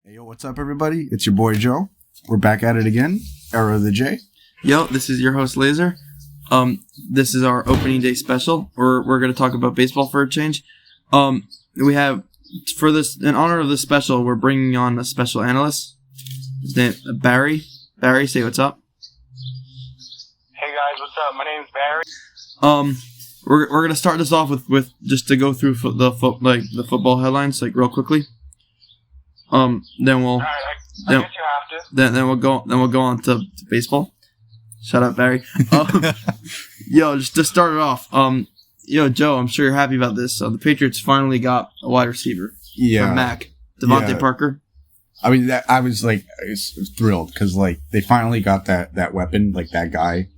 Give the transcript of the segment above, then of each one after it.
Hey, yo, what's up, everybody? It's your boy, Joe. We're back at it again. Era of the J. Yo, this is your host, Laser. This is our opening day special. We're going to talk about baseball for a change. We have, for this, in honor of this special, we're bringing on a special analyst. His name, Barry. Barry, say what's up. Hey guys, what's up? My name's Barry. We're going to start this off with just to go through the football headlines, real quickly. Then we'll. Alright, I guess you have to. Then we'll go on to baseball. Shut up, Barry. Yo, just to start it off. Yo, Joe, I'm sure you're happy about this. So the Patriots finally got a wide receiver. Yeah. From Mac. Devontae Parker. I mean, I was thrilled because they finally got that weapon, that guy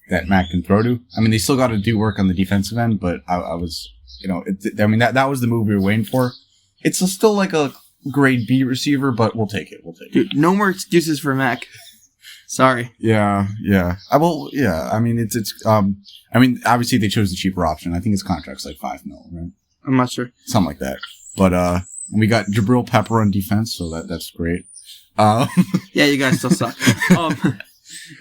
that Mac can throw to. I mean, they still got to do work on the defensive end, but I was, that was the move we were waiting for. It's still a grade B receiver, but we'll take it. Dude, no more excuses for Mac. Sorry. Yeah. I mean, obviously they chose the cheaper option. I think his contract's $5 million, right? I'm not sure. Something like that. But we got Jabril Pepper on defense, so that's great. Yeah, you guys still suck.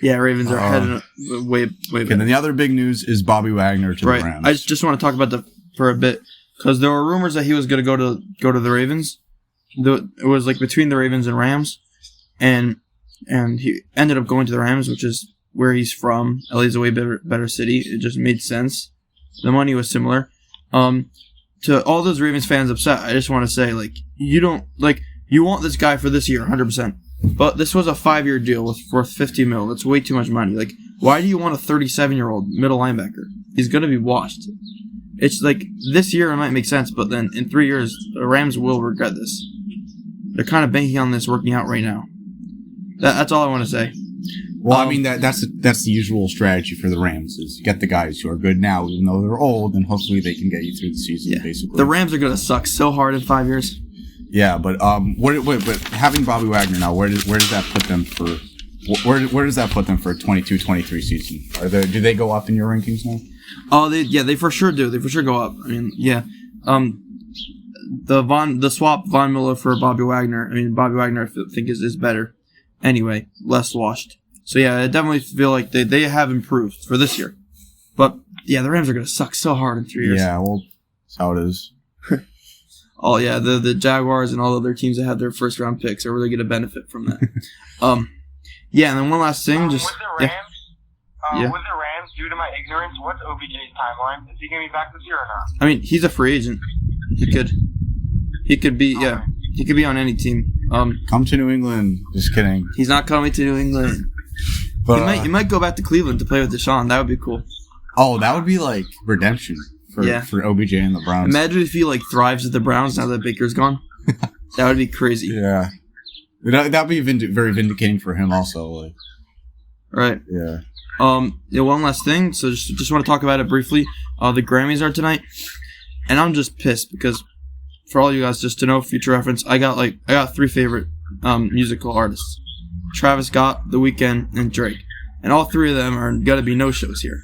Yeah, Ravens are heading way better. And then the other big news is Bobby Wagner to the Rams. I just want to talk about for a bit because there were rumors that he was going to go to the Ravens. It was between the Ravens and Rams, and he ended up going to the Rams, which is where he's from. LA's a way better city. It just made sense. The money was similar. To all those Ravens fans upset, I just want to say, you want this guy for this year, 100%. But this was a 5-year deal worth $50 million. That's way too much money. Why do you want a 37-year-old middle linebacker? He's going to be washed. It's this year it might make sense, but then in 3 years, the Rams will regret this. They're kind of banking on this working out right now. That's all I want to say. Well, I mean, that's the usual strategy for the Rams is get the guys who are good now, even though they're old, and hopefully they can get you through the season, basically. The Rams are going to suck so hard in 5 years. Yeah, but but having Bobby Wagner now, where does that put them for where does that put them for a 22-23 season? Do they go up in your rankings now? Oh, they for sure do. They for sure go up. I mean, yeah. The swap Von Miller for Bobby Wagner. I mean, Bobby Wagner I think is better. Anyway, less washed. So yeah, I definitely feel like they have improved for this year. But yeah, the Rams are going to suck so hard in 3 years. Yeah, well, that's how it is. Oh yeah, the Jaguars and all the other teams that have their first round picks are really going to benefit from that. Yeah, and then one last thing, with the Rams, due to my ignorance, what's OBJ's timeline? Is he going to be back this year or not? I mean, he's a free agent. He could be he could be on any team. Come to New England. Just kidding. He's not coming to New England. But he might go back to Cleveland to play with Deshaun. That would be cool. Oh, that would be redemption for OBJ and the Browns. Imagine if he thrives with the Browns now that Baker's gone. That would be crazy. Yeah. That'd be very vindicating for him also. Right. Yeah. Yeah, one last thing. So just want to talk about it briefly. The Grammys are tonight. And I'm just pissed because for all you guys, just to know, future reference, I got 3 favorite musical artists: Travis Scott, The Weeknd, and Drake. And all 3 of them are gonna be no-shows here,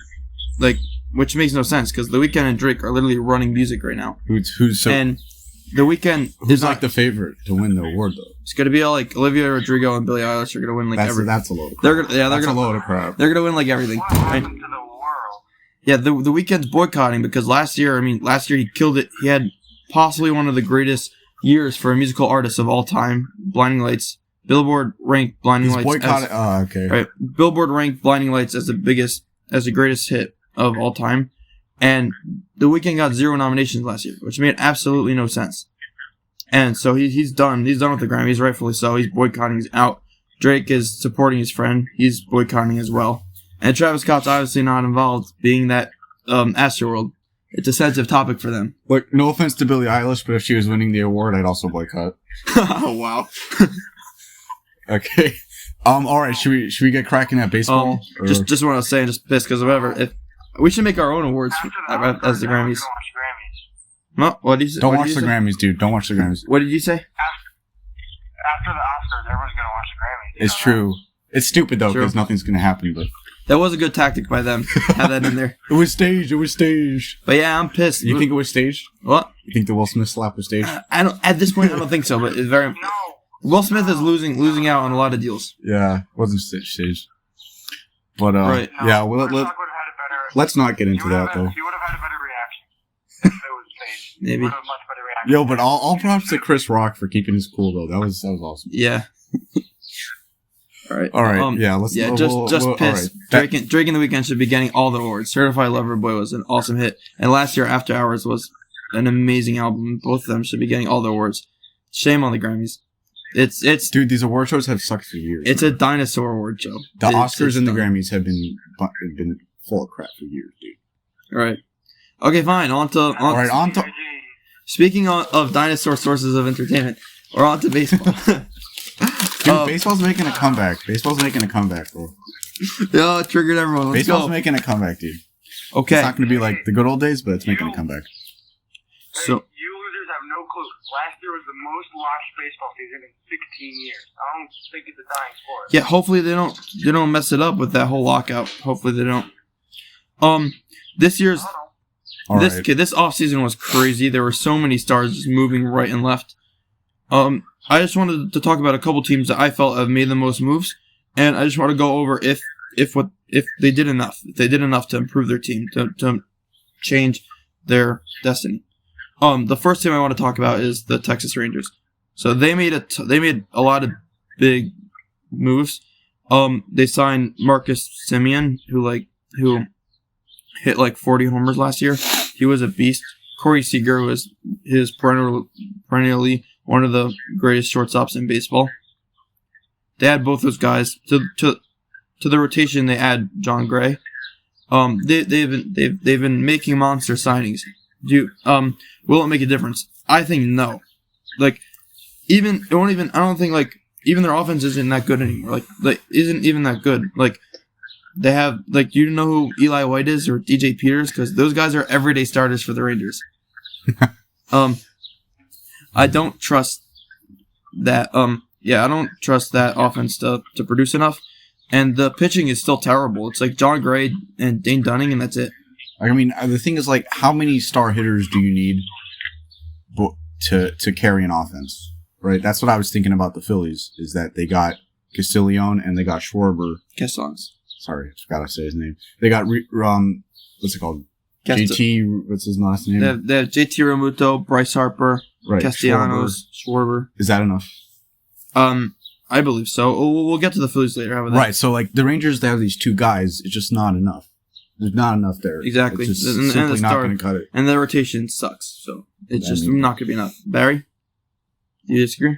which makes no sense because The Weeknd and Drake are literally running music right now. And The Weeknd is the favorite to win the award though. It's gonna be all Olivia Rodrigo and Billie Eilish are gonna win everything. That's a load of crap. That's a load of crap. They're gonna win everything. What happened to the world? Yeah, the Weeknd's boycotting because last year he killed it. He had possibly one of the greatest years for a musical artist of all time. Blinding Lights. Billboard ranked Blinding Lights. Okay. Right. Billboard ranked Blinding Lights as the greatest hit of all time. And The Weeknd got 0 nominations last year, which made absolutely no sense. And so he's done. He's done with the Grammys, rightfully so. He's boycotting. He's out. Drake is supporting his friend. He's boycotting as well. And Travis Scott's obviously not involved, being that Astroworld. It's a sensitive topic for them. Look, no offense to Billie Eilish, but if she was winning the award, I'd also boycott. Oh, wow. Okay. All right. Should we get cracking at baseball? Just want to say, just pissed because whatever. If we should make our own awards as the Grammys. What did you say? Don't watch the Grammys, dude. Don't watch the Grammys. What did you say? After the Oscars, everyone's going to watch the Grammys. It's true. It's stupid though because nothing's going to happen. But that was a good tactic by them. Have that in there. It was staged. But yeah, I'm pissed. You think it was staged? What? You think the Will Smith slap was staged? I don't. At this point, I don't think so. But it's very. No. Will Smith is losing out on a lot of deals. Yeah, wasn't stage. But Right. yeah, let's not get into that though. He would have had a better reaction if it was staged. Maybe. He would have a much better reaction. Yo, but all props to Chris Rock for keeping his cool though. That was awesome. Yeah. All right. All right, yeah, let's. Yeah, we'll- just we'll- pissed. all right. Drake in the Weeknd should be getting all the awards. Certified Lover Boy was an awesome hit, and last year After Hours was an amazing album. Both of them should be getting all the awards. Shame on the Grammys. It's Dude, these award shows have sucked for years. it's a dinosaur award show. The Oscars It's and the done. Grammys have been full of crap for years, dude. All right. Okay, fine. On All right, on to. Speaking of dinosaur sources of entertainment, we're on to baseball. Dude, baseball's making a comeback. Baseball's making a comeback, bro. Yeah, it triggered everyone. Let's Baseball's go. making a comeback, dude. It's Okay. not going to be like the good old days, but it's making a comeback. So You losers have no clue. Last year was the most watched baseball season in 16 years. I don't think it's a dying sport. yeah, hopefully they don't mess it up with that whole lockout. Hopefully they don't. This year's I don't know. All this right. kid, this offseason was crazy. There were so many stars just moving right and left. I just wanted to talk about a couple teams that I felt have made the most moves, and I just want to go over if they did enough. If they did enough to improve their team, to change their destiny. The first team I want to talk about is the Texas Rangers. So they made a lot of big moves. They signed Marcus Semien, who hit like 40 homers last year. He was a beast. Corey Seager was his perennially one of the greatest shortstops in baseball. They add both those guys to the rotation. They add John Gray. They've been making monster signings. Will it make a difference? I think no. I don't think even their offense isn't that good anymore. Like isn't even that good. They have, you know who Eli White is or DJ Peters? Because those guys are everyday starters for the Rangers. I don't trust that. I don't trust that offense to produce enough. And the pitching is still terrible. It's like John Gray and Dane Dunning, and that's it. I mean, the thing is, like, how many star hitters do you need to carry an offense? Right? That's what I was thinking about the Phillies, is that they got Castillon and they got Schwarber. Castellans. Sorry, I forgot to say his name. They got, what's it called? JT, what's his last name? They have JT Realmuto, Bryce Harper, Right, Castellanos, Schwarber. Is that enough? I believe so. We'll get to the Phillies later. How about that? Right, so, like, the Rangers, they have these two guys. It's just not enough. There's not enough there. Exactly. It's just And simply the not star- going to cut it. And the rotation sucks, so it's just not going to be enough. Barry, do you disagree?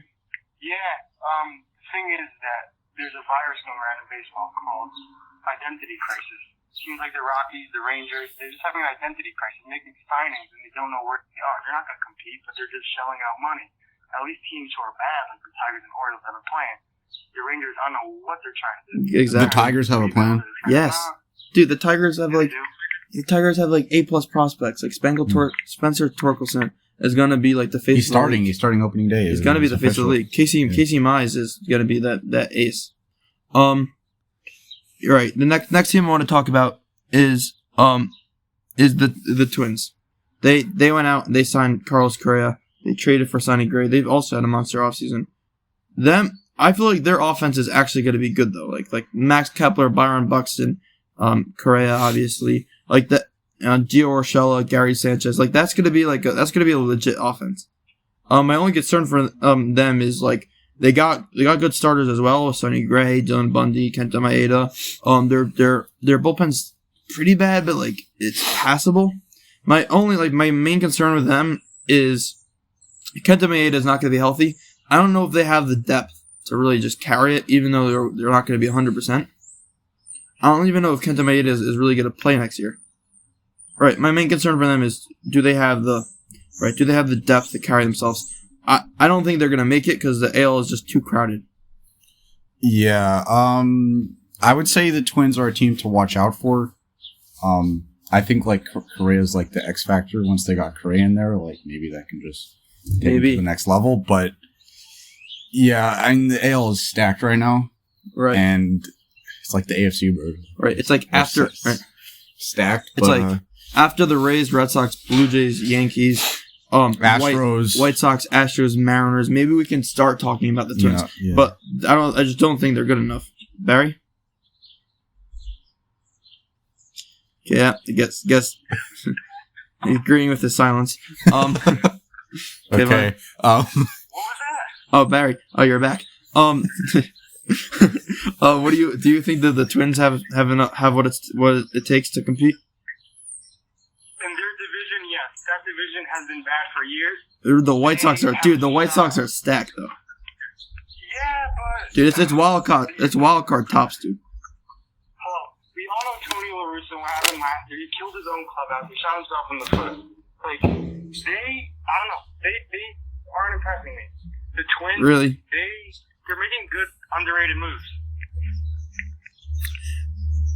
Yeah. The thing is that there's a virus going around in baseball called identity crisis. Seems like the Rockies, the Rangers, they're just having an identity crisis, making signings, and they don't know where they are. They're not going to compete, but they're just shelling out money. At least teams who are bad, like the Tigers and Orioles, have a plan. The Rangers, I don't know what they're trying to do. Exactly. The Tigers have a plan? Yes. Dude, the Tigers have Yeah, like A+ prospects. Like Spencer Torkelson is going to be like the face. He's starting. He's starting opening day. He's going to be the face of the league. Casey Mize is going to be that ace. You're right. The next team I want to talk about is the Twins. They went out and they signed Carlos Correa. They traded for Sonny Gray. They've also had a monster offseason. I feel like their offense is actually going to be good though. Like Max Kepler, Byron Buxton, Correa, obviously. Like that, Gio Urshela, Gary Sanchez. Like that's going to be a legit offense. My only concern for them is like they got good starters as well. Sonny Gray, Dylan Bundy, Kenta Maeda. Their bullpen's pretty bad, but like it's passable. My main concern with them is Kenta Maeda is not going to be healthy. I don't know if they have the depth to really just carry it, even though they're not going to be 100%. I don't even know if Kenta Maeda is really going to play next year. Right. My main concern for them is do they have the depth to carry themselves? I don't think they're going to make it because the AL is just too crowded. Yeah. I would say the Twins are a team to watch out for. I think like Correa's like the X factor. Once they got Correa in there, like maybe that can just take it to the next level. But yeah, I mean the AL is stacked right now, Right. and it's like the AFC, bro. Right. It's like after stacked. It's but, like after the Rays, Red Sox, Blue Jays, Yankees, Astros. White Sox, Astros, Mariners. Maybe we can start talking about the Twins. Yeah. But I just don't think they're good enough. Barry? Yeah, I guess he's agreeing with his silence. Okay. What was that? Oh, Barry. Oh, you're back. What do you think that the Twins have what it takes to compete? In their division, yes. That division has been bad for years. The White Sox are are stacked though. Yeah, but Dude, it's wild card tops, dude. well, we all know Tony La Russa, what happened last year. He killed his own clubhouse. He shot himself in the foot. Like, I don't know. They aren't impressing me. The Twins, Really? they're making good, underrated moves.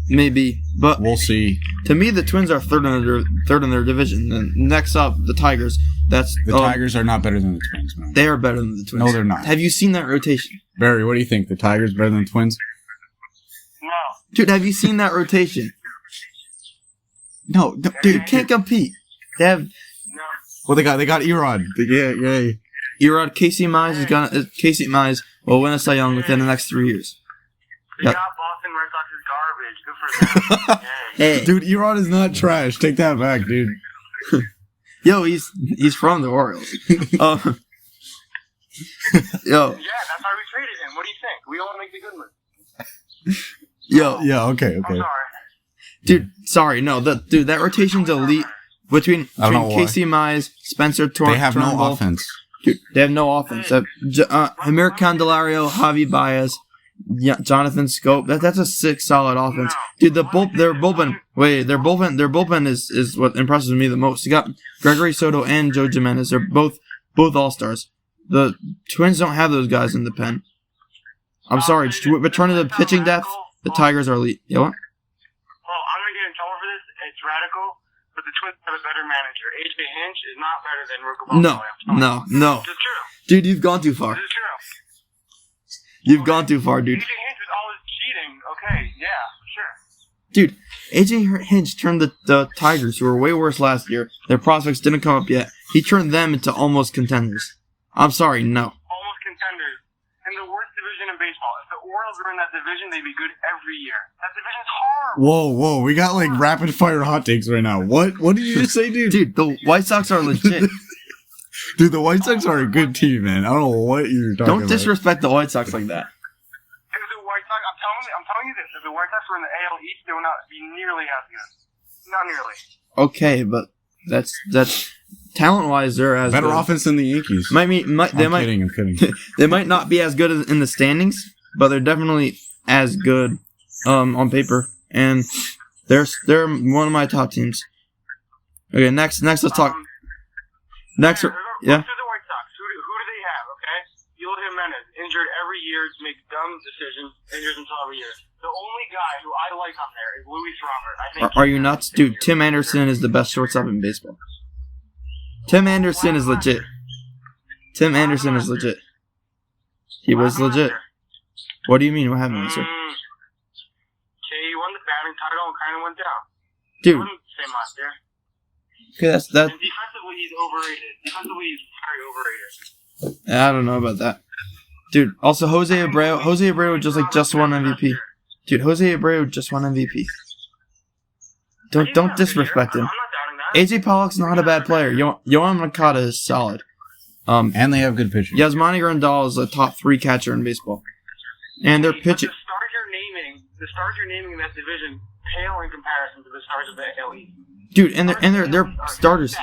Maybe, but We'll see. to me, the Twins are third in their division. And next up, the Tigers. The Tigers are not better than the Twins, man. They are better than the Twins. No, they're not. Have you seen that rotation? Barry, what do you think? The Tigers better than the Twins? No. Dude, have you seen that rotation? No, Dude, can't compete. They have No. Well, they got Erod. Yeah. Erod. Casey Mize will win a Cy Young within the next 3 years. They Yep. got Boston Red Sox as garbage. Good for them. Yay. Hey, Dude, Erod is not trash. Take that back, dude. yo, he's from the Orioles. Yo, Yeah, that's why we traded him. What do you think? We all make the good move. yo, Yeah, okay. I'm sorry. dude. Sorry, no, that rotation's elite. Between I don't know why. Casey Mize, Spencer Turnbull. They have no offense. Dude, they have no offense. Hamir Candelario, Javi Baez, Jonathan Scope. That's a 6 solid offense. Dude, their bullpen is what impresses me the most. You got Gregory Soto and Joe Jimenez. They're both all-stars. The Twins don't have those guys in the pen. I'm sorry, return to the pitching depth, the Tigers are elite. You know what? Well, I'm going to get in trouble for this. It's radical, but the Twins have a better manager. A.J. Hinch is not better than Rico No. This is true. Dude, you've gone too far. This is true. You've gone too far, dude. A.J. Hinch is always cheating. Okay, yeah, for sure. Dude, AJ Hinch turned the Tigers, who were way worse last year. Their prospects didn't come up yet. He turned them into almost contenders. I'm sorry, no. Almost contenders. In the worst division in baseball. If the Orioles were in that division, they'd be good every year. That division's horrible. Whoa. We got like rapid fire hot takes right now. What did you just say, dude? Dude, the White Sox are legit. Dude, the White Sox are a good team, man. I don't know what you're talking Don't about. disrespect the White Sox like that. If the White Sox, I'm telling you this, if the White Sox were in the AL East, they would not be nearly as good. Not nearly. Okay, but that's talent-wise, they're as Better good. offense than the Yankees. I'm kidding. They might not be as good in the standings, but they're definitely as good on paper, and they're one of my top teams. Okay, next let's talk. Next, Let's yeah. do the White Sox. Who do they have, okay? Eloy Jimenez, injured every year to make dumb decisions, injured until every year. The only guy who I like on there is Luis Robert. I think Are you nuts? Dude, Tim Anderson is the best shortstop in baseball. Tim Anderson is legit. He was legit. What do you mean? What happened, sir? Okay, he won the batting title and kind of went down. Dude, Wasn't the same last year. okay, that's And defensively, he's overrated. Defensively, he's very overrated. I don't know about that. Dude, also Jose Abreu just won MVP. Dude, Jose Abreu just won MVP. Don't disrespect him. I'm not doubting that. AJ Pollock's not a bad player. Yohan Moncada is solid. And they have good pitching. Yasmani Grandal is a top 3 catcher in baseball. And they're But pitching. the stars you're naming in that division pale in comparison to the stars of the AL East. Dude, and their starters.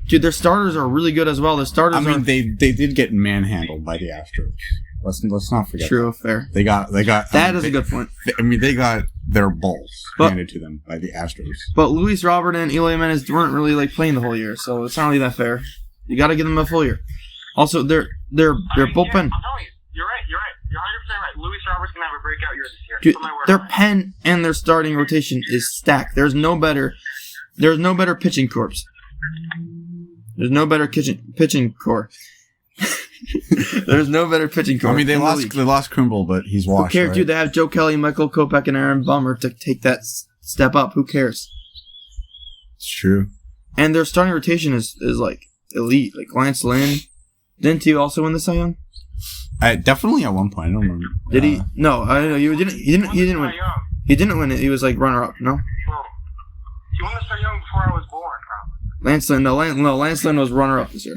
Dude, their starters are really good as well. Their starters I mean, are they did get manhandled by the Astros. Let's not forget. true, fair. They got. That is a good point. They got their balls But- handed to them by the Astros. But Luis Robert and Eloy Jimenez weren't really like playing the whole year, so it's not really that fair. You got to give them a full year. Also, their bullpen. Yeah, I'm telling you. You're right. You're 100% right. Luis Robert's going to have a breakout year this year. Dude, Put my word their on it. pen and their starting rotation is stacked. There's no better pitching corps. There's no better pitching core. There's no better pitching core. I mean, they in the lost league. Krimble, but he's Who washed. cares, right? dude? They have Joe Kelly, Michael Kopech, and Aaron Bummer to take that step up. Who cares? It's true. And their starting rotation is like elite. Like Lance Lynn, didn't he also win the Cy Young? Definitely at one point. I don't remember. Did he? No, I know you didn't. He didn't win. Cy Young. He didn't win it. He was like runner up. No, Well, he won the Cy Young before I was born, probably. Lance Lynn. No, Lance Lynn was runner up this year.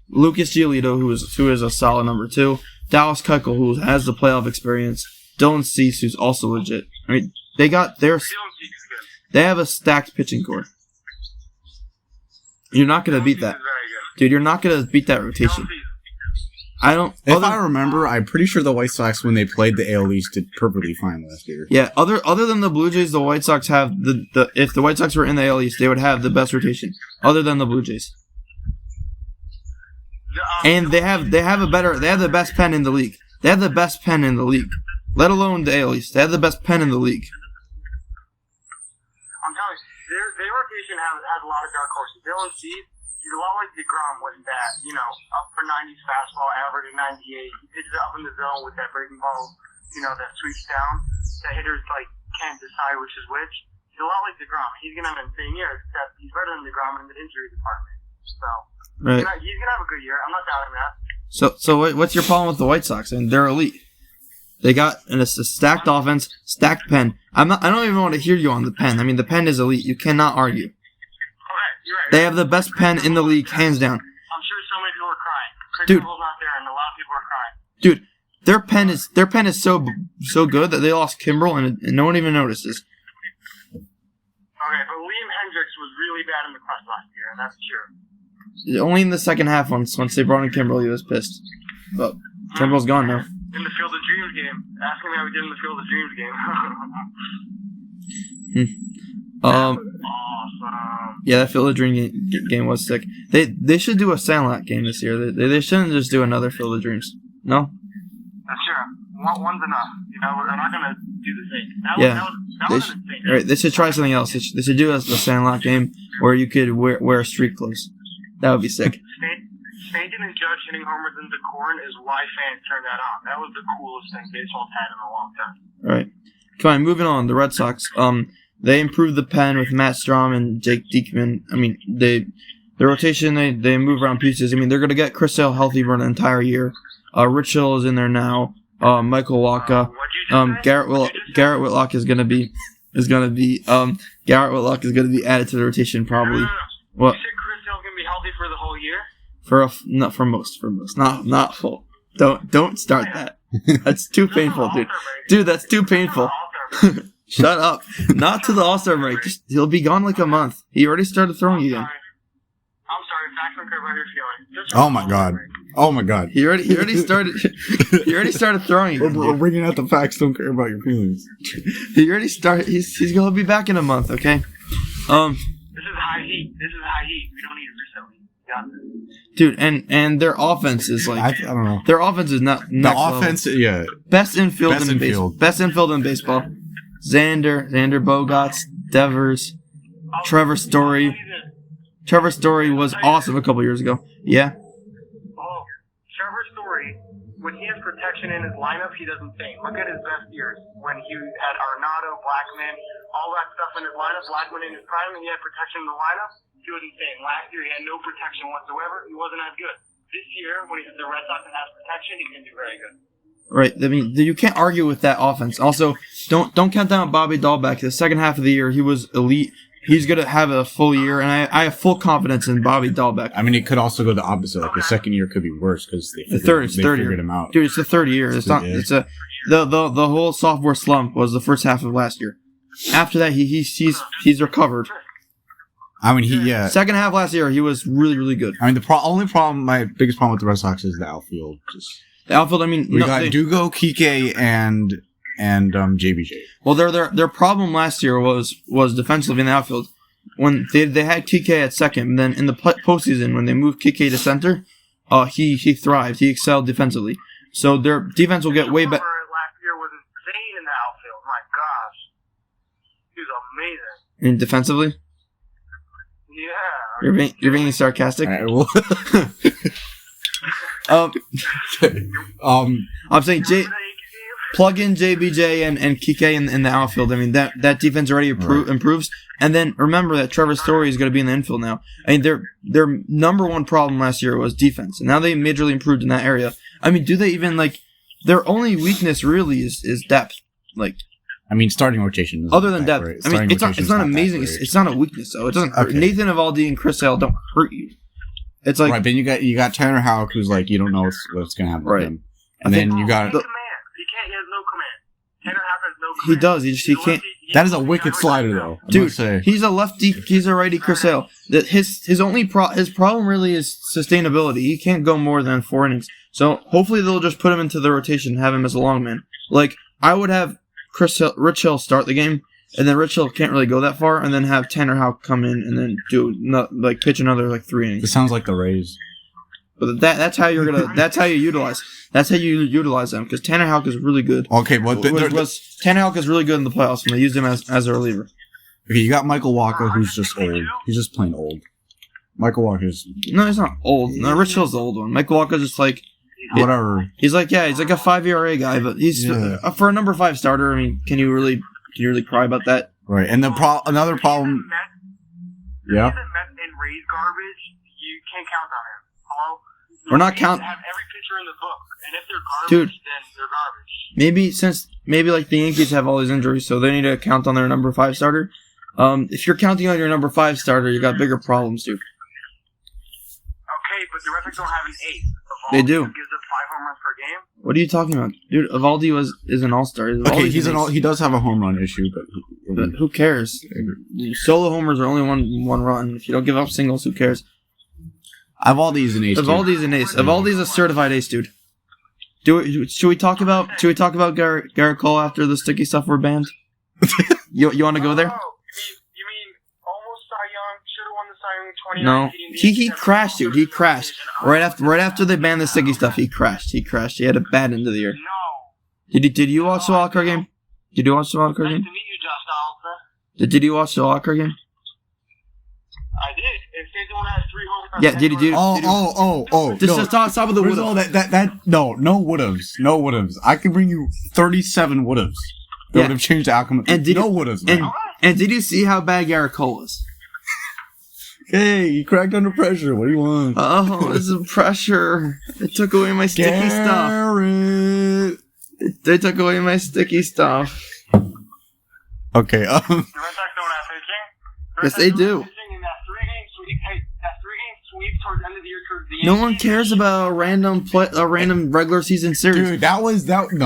Lucas Giolito, who is a solid number 2. Dallas Keuchel, who has the playoff experience. Dylan Cease, who's also legit. I mean, they got their. Dylan Cease is good. They have a stacked pitching core. You're not gonna beat that, Cease is very good. dude. You're not gonna beat that Dylan rotation. Cease. I don't. If I remember, I'm pretty sure the White Sox, when they played the AL East, did perfectly fine last year. Yeah, other than the Blue Jays, the White Sox have the if the White Sox were in the AL East, they would have the best rotation. Other than the Blue Jays, and they have the best pen in the league. They have the best pen in the league, let alone the AL East. They have the best pen in the league. I'm telling you, their rotation has a lot of dark horses. Dylan Cease, he's a lot like DeGrom with that, up for 90s fastball, averaging 98. He pitches it up in the zone with that breaking ball, that sweeps down. The hitters can't decide which is which. He's a lot like DeGrom. He's gonna have an insane year, except he's better than DeGrom in the injury department. So Right. he's gonna have a good year. I'm not doubting that. So what's your problem with the White Sox? And they're elite. They got a stacked offense, stacked pen. I don't even want to hear you on the pen. I mean, the pen is elite. You cannot argue. Okay, you're right. They have the best pen in the league, hands down. I'm sure so many people are crying. Chris Dude. Kimball's not there, and a lot of people are crying. Dude, their pen is so good that they lost Kimbrel and no one even notices. Okay, but Liam Hendricks was really bad in the crust last year, and that's true. Only in the second half once they brought in Kimbrel, he was pissed. But Kimbrel's gone now. In the Field of Dreams game. Ask me how we did in the Field of Dreams game. Awesome. Yeah, that Field of Dream game was sick. They should do a Sandlot game this year. They shouldn't just do another Field of Dreams. No? That's true. One's enough. We're not gonna do the same. That They was should, insane. all right, they should try something else. They should do the Sandlot game where you could wear street clothes. That would be sick. Stanton and Judge hitting homers into corn is why fans turned that on. That was the coolest thing baseball's had in a long time. All right. Come on, moving on. The Red Sox. They improved the pen with Matt Strom and Jake Diekman. I mean, the rotation, they move around pieces. I mean, they're going to get Chris Sale healthy for an entire year. Rich Hill is in there now. Michael Wacha. Garrett Whitlock is going to be Garrett Whitlock is going to be added to the rotation probably. No. What? You said Chris Sale's gonna be healthy for the whole year? Not for most, not full. Don't start that. That's too painful, dude. Dude, that's too painful. Shut up. Not to the All-Star break. He'll be gone like a month. He already started throwing again. I'm sorry. Facts don't care about your feelings. Oh my god. Oh my god. He already started. He already started throwing again. We're bringing out the facts. Don't care about your feelings. He already started. He's gonna be back in a month. Okay. This is high heat. We don't need Rizzo. Got this. Dude, and their offense is I like don't know. their offense is not The offense, yeah. best infield Best in baseball. infield. Best infield in baseball. Xander Bogaerts, Devers, Trevor Story. Trevor Story was awesome a couple years ago. Yeah. Oh, Trevor Story, when he has protection in his lineup, he does insane. Look at his best years when he had Arenado, Blackman, all that stuff in his lineup. Blackman in his prime, and he had protection in the lineup. He was insane. Last year, he had no protection whatsoever. He wasn't as good. This year, when he's at the Red Sox and has protection, he can do very good. Right. I mean, you can't argue with that offense. Also, don't count down Bobby Dahlbeck. The second half of the year, he was elite. He's going to have a full year, and I have full confidence in Bobby Dahlbeck. I mean, it could also go the opposite. Like the second year could be worse because they It's third figured year. him out. Dude, it's the third year. It's not. Yeah. It's the whole sophomore slump was the first half of last year. After that, he's recovered. I mean, yeah. Second half last year, he was really, really good. I mean, my biggest problem with the Red Sox is the outfield. The outfield, I mean, We got Dugo, Kike, and JBJ. well, their problem last year was defensively in the outfield. When they had Kike at second, and then in the postseason when they moved Kike to center, he thrived. He excelled defensively. So their defense will get way better. Last year was insane in the outfield. My gosh, he was amazing. And defensively, Yeah. you're being sarcastic. All right, well, I'm saying Remember that Yankee plug in JBJ and Kike in the outfield. I mean, that defense already improves. And then remember that Trevor Story is going to be in the infield now. I mean, their number one problem last year was defense, and now they majorly improved in that area. I mean, do they even like their only weakness really is depth? Like, I mean, starting rotation. Other than depth, I mean, it's not amazing. It's not a weakness though. It doesn't hurt. Okay. Nathan Eovaldi and Chris Sale don't hurt you. It's like right, but you got Tanner Houck, who's like you don't know what's going to happen with him, and then you got He has no command. Tanner Houck has no command. he does. He can't. that is a wicked slider though. I Dude, must say. he's a lefty. He's a righty. Chris Sale. That his only his problem really is sustainability. He can't go more than 4 innings. So hopefully they'll just put him into the rotation, and have him as a long man. Like I would have Rich Hill start the game, and then Rich Hill can't really go that far, and then have Tanner Houck come in and then pitch another 3 innings. This sounds like the Rays. But that's how you're gonna. That's how you utilize them, because Tanner Houck is really good. Okay, but Tanner Houck is really good in the playoffs, and they used him as a reliever. okay, you got Michael Walker, who's just old. He's just plain old. Michael Walker's No, he's not old. No, Rich Hill's the old one. Michael Walker's just like whatever. he's like a 5 ERA guy, but he's for a number 5 starter. I mean, can you really cry about that? Right, and another problem. Yeah. If the Mets and Rays garbage, you can't count on him. Hello? We're not They count- have every pitcher in the book, and if they're garbage, Dude. then they're garbage. Maybe like the Yankees have all these injuries, so they need to count on their number 5 starter. If you're counting on your number 5 starter, you got bigger problems, dude. Okay, but the Red Sox don't have an ace. They do. Gives up 5 home runs per game. What are you talking about, dude? Evaldi is an all-star. Okay, he does have a home run issue, But who cares? Solo homers are only one run. If you don't give up singles, who cares? Evaldi's an ace. Evaldi's an ace. Evaldi's a certified ace, dude. Should we talk about Garrett Cole after the sticky stuff were banned? You want to go there? Oh, you mean almost Cy Young? Should have won the Cy Young in 2019. No, he crashed, dude. He crashed right after they banned the sticky stuff. He crashed. He had a bad end of the year. No. Did you watch the wild card game? Did you watch the wild card Nice game? to meet you, Josh Alza. Did you watch the wild card game? I did. If Stanton has 3 home runs. Yeah, did you? Oh. Just stop with the First of all, no would-haves. I can bring you 37 would-haves. That would have changed the outcome. No would-haves, man. And did you see how bad Garrett Cole was? Hey, he cracked under pressure. What do you want? Oh, this is pressure. They took away my sticky stuff. Garrett. They took away my sticky stuff. Okay, The Red Sox don't have pitching. Yes, they do. In that 3-game sweep, sweep towards the end of the year towards the No one cares about a random regular season series. dude, that was the end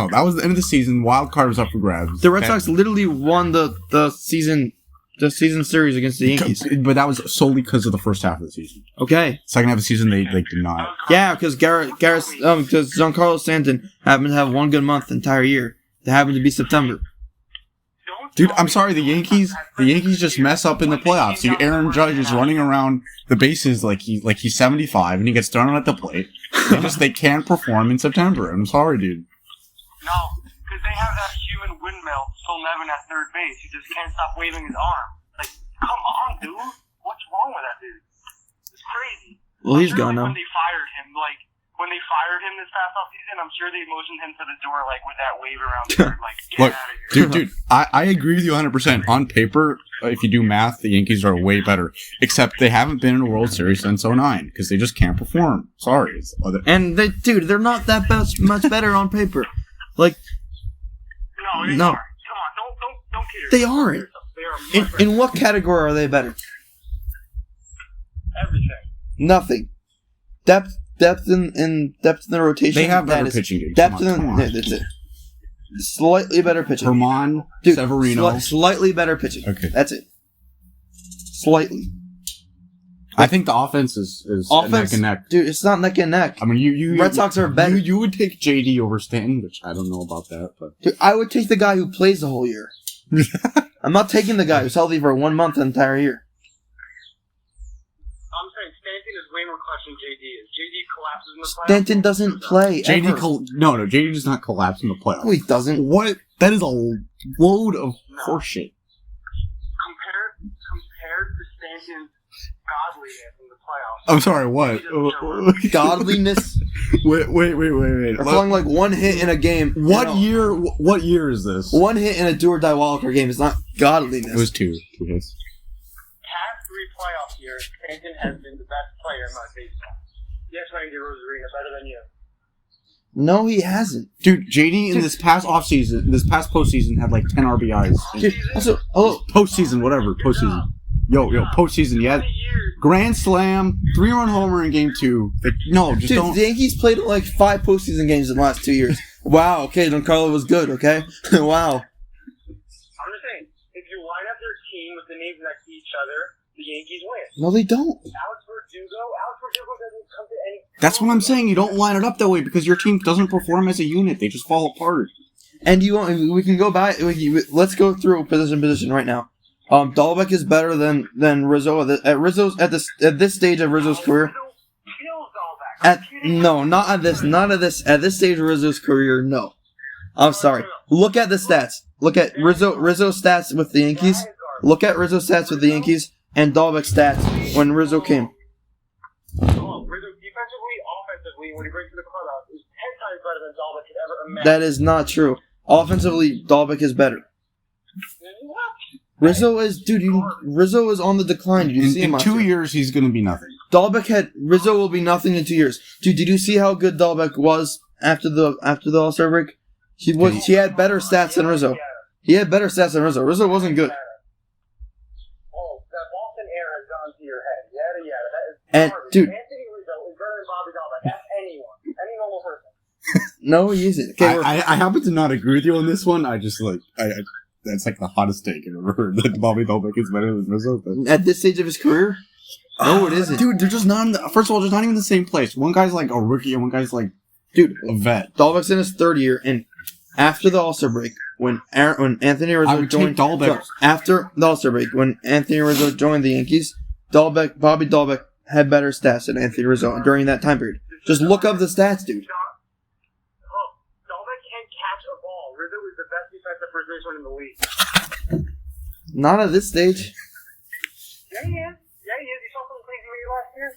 of the season. Wild card was up for grabs. The Red Sox literally won the season series against the Yankees. But that was solely because of the first half of the season. Okay. Second half of the season, they did not. Yeah, because because Giancarlo Stanton happened to have one good month the entire year. That happened to be September. Dude, I'm sorry, the Yankees just mess up in the playoffs. Aaron Judge is running around the bases like he's 75 and he gets thrown at the plate. They can't perform in September. I'm sorry, dude. No, because they have that human windmill, Phil Nevin at third base, who just can't stop waving his arm. Like, come on, dude. What's wrong with that dude? It's crazy. Well, he's I'm sure, gone now. When they fired him this past offseason, I'm sure they motioned him to the door, like, with that wave around third, like, get Look, out of here. dude, I agree with you 100%. On paper, if you do math, the Yankees are way better. Except they haven't been in a World Series since 2009 because they just can't perform. Sorry. And they're not that much better on paper. Like, No, they no. aren't. Come on, don't kid They yourself. aren't. They are much better. In what category are they better? Everything. Nothing. Depth in the rotation. They have better that is- pitching, dude. Depth Come on, in come on. that's it. Slightly better pitching. Herman, Dude, Severino. slightly better pitching. Okay. That's it. Slightly. I think the offense is neck and neck. Dude, it's not neck and neck. I mean, you Red Sox are better. You would take JD over Stanton, which I don't know about that, but Dude, I would take the guy who plays the whole year. I'm not taking the guy who's healthy for 1 month the entire year. I'm saying Stanton is way more clutch than JD is. JD collapses in the playoffs. Stanton doesn't play ever. JD does not collapse in the playoffs. No, he doesn't. What? That is a load of horseshit. Compared to Stanton's godliness in the playoffs. I'm sorry, what? Godliness. Wait. Or flung like one hit in a game. What year? What year is this? One hit in a do or die wildcard game is not godliness. It was two hits. Past 3 playoff years, Stanton has been the best player in my baseball. Yes, Randy Rosarina, better than you. No, he hasn't. Dude, JD in this past postseason had like 10 RBIs. Dude, also, hello. Postseason, whatever, postseason. Yo, postseason, yeah. Grand slam, 3-run homer in game 2. Like, no, just Dude, don't. the Yankees played like 5 postseason games in the last 2 years. Wow, okay, Giancarlo was good, okay? Wow. I'm just saying, if you line up your team with the names next to each other, the Yankees win. No, they don't. Alex Verdugo doesn't come to any... That's what I'm saying. You don't line it up that way because your team doesn't perform as a unit. They just fall apart. And we can go back. Let's go through position right now. Dahlbeck is better than Rizzo at this stage of Rizzo's career. Not at this stage of Rizzo's career. No, I'm sorry. Look at the stats. Look at Rizzo's stats with the Yankees. Look at Rizzo's stats with the Yankees and Dahlbeck's stats when Rizzo came. Rizzo, defensively, offensively, when he breaks to the clubhouse, is 10 times better than Dahlbeck could ever imagine. That is not true. Offensively, Dahlbeck is better. Rizzo is on the decline. Did you see him in 2 years, he's going to be nothing. Rizzo will be nothing in 2 years. Dude, did you see how good Dahlbeck was after the All-Star break? He had better stats than Rizzo. He had better stats than Rizzo. Rizzo wasn't good. Oh, that Boston era has gone to your head. Yada yada. That is and garbage. dude, Anthony Rizzo is better than Bobby Dahlbeck. Ask anyone, any normal person. No, he isn't. Okay, I happen to not agree with you on this one. I just that's like the hottest take I've ever heard. That Bobby Dahlbeck is better than Rizzo. But... At this stage of his career? No, it isn't. Dude, they're just not first of all, just not even in the same place. One guy's like a rookie and one guy's like a vet. Dahlbeck's in his 3rd year, and after the All-Star break, when Anthony Rizzo joined Dahlbeck. After the All-Star break, when Anthony Rizzo joined the Yankees, Bobby Dahlbeck had better stats than Anthony Rizzo during that time period. Just look up the stats, dude. Dahlbeck can't catch a ball. Rizzo is the best defensive first baseman in the league. Not at this stage. Yeah, he is. You saw some crazy way last year.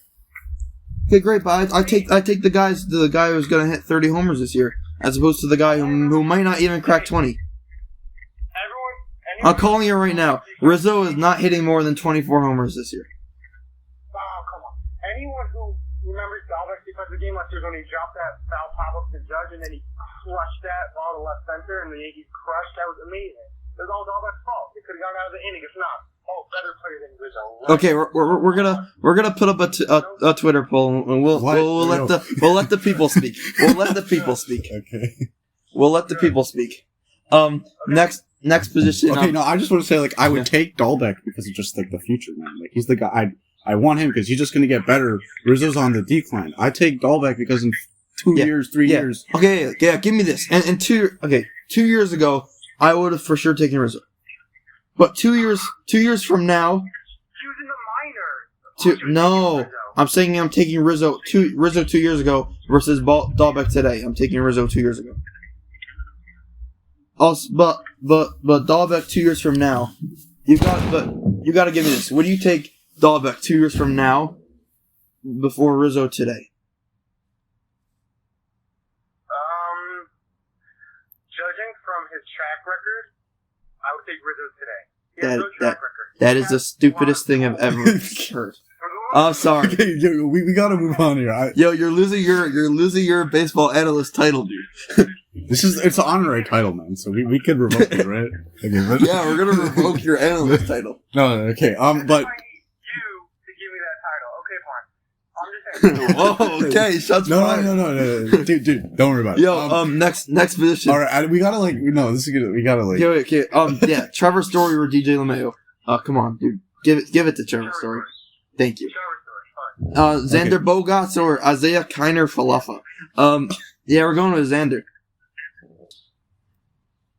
Okay, great, but I take the guy who's gonna hit 30 homers this year, as opposed to the guy who might not even crack 20. I'm calling you right now. Rizzo is not hitting more than 24 homers this year. Oh, come on. Anyone who remembers Dahlbeck's defensive game last year when he dropped that foul pop up to Judge and then he crushed that ball to left center and the Yankees crushed, that was amazing. It was all Dahlbeck's fault. He could have gone out of the inning. If not, better player than Rizzo. Right? Okay, we're gonna put up a Twitter poll and we'll let the people speak. We'll let the people speak. Okay. We'll let the people speak. Next position. Okay, no, I just want to say, like, I would take Dahlbeck because of just, like, the future, man. Like, he's the guy. I want him because he's just going to get better. Rizzo's on the decline. I take Dahlbeck because in 2 years, 3 years. Okay, yeah, give me this. And 2 years ago, I would have for sure taken Rizzo. But 2 years from now. He was in the minors. No, I'm saying I'm taking Rizzo 2 years ago versus Dahlbeck today. I'm taking Rizzo 2 years ago. Also, but Dahlbeck 2 years from now, you got to give me this. Would you take Dahlbeck 2 years from now before Rizzo today? Judging from his track record, I would take Rizzo today. He has no track record. That is the stupidest thing I've ever heard. I'm sorry. Okay, yo, we gotta move on here. You're losing your baseball analyst title, dude. It's an honorary title, man. So we could revoke it, right? Okay, yeah, we're gonna revoke your analyst title. No, okay. But I need you to give me that title. Okay, fine. I'm just saying. Whoa, okay, shots fired. No, dude, don't worry about it. Yo, next position. All right, we gotta this is good. We gotta Okay. Yeah, Trevor Story or DJ LeMayo. Come on, dude, give it to Trevor Story. Thank you. Xander Bogaerts or Isaiah Kiner Falefa. Yeah, we're going with Xander.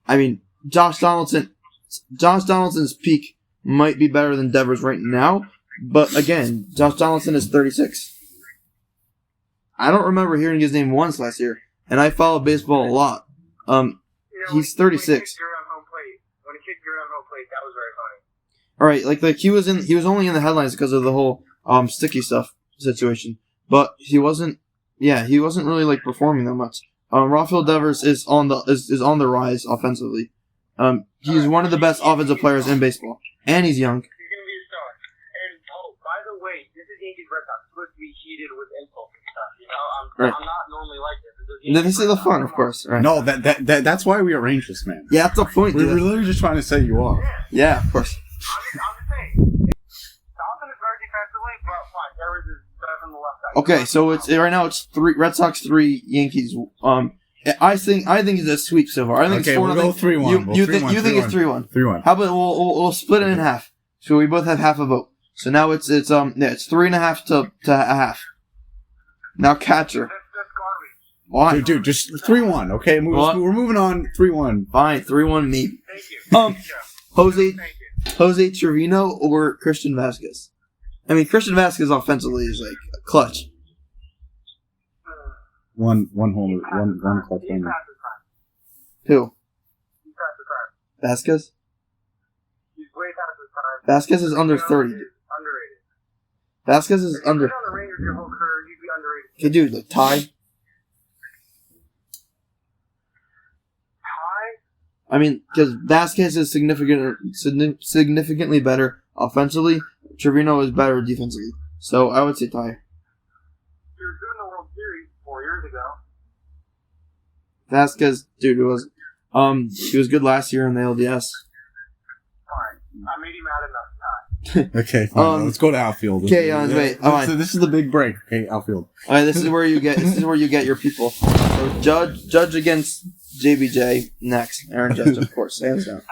I mean, Josh Donaldson's peak might be better than Devers right now, but again, Josh Donaldson is 36. I don't remember hearing his name once last year, and I follow baseball a lot. He's 36. When he kicked Gurriel on home plate, that was very funny. All right, like he was only in the headlines because of the whole sticky stuff situation, but he wasn't really like performing that much. Rafael Devers is on the rise offensively. He's one of the best offensive players in baseball, and he's young. He's gonna be a star. And by the way, this is Yankees Red Sox. Supposed to be heated with insults and stuff. You know, I'm not normally like this. This is the fun, of course. Right? No, that's why we arranged this, man. Yeah, that's the point. We're literally just trying to set you off. Yeah, of course. I'm just saying. Dalton is very defensively, but fine. Devers is better from the left side. Okay, so it's right now. It's Red Sox 3, Yankees. I think it's a sweep so far. I think Okay, it's 4-0. we'll go 3-1. You think it's 3-1? 3-1. How about we'll split it in half? So we both have half a vote. So now it's 3.5 to a half. Now catcher. That's garbage. Why? Dude, just 3-1. Okay, we're moving on. 3-1. Fine, 3-1 me. Thank you. Jose Trevino or Christian Vasquez? I mean, Christian Vasquez offensively is like clutch. One homer, one clutch He's homer. past his time. Who? He's past his time. Vasquez? He's way past his time. Vasquez is under 30. He's underrated. Vasquez is If you've under. been on the Rangers your whole career, you'd be underrated. Okay, dude, like tie. Ty? I mean, because Vasquez is significantly better offensively. Trevino is better defensively. So I would say tie. He was good in the World Series 4 years ago. Vasquez, dude, he was good last year in the LDS. Fine. I made him mad enough, Ty. Okay, fine. Let's go to outfield. Okay, wait. Alright. So this is the big break. Okay, outfield. All right, this is where you get your people. So Judge against JBJ next. Aaron Judge, of course, hands down. Okay,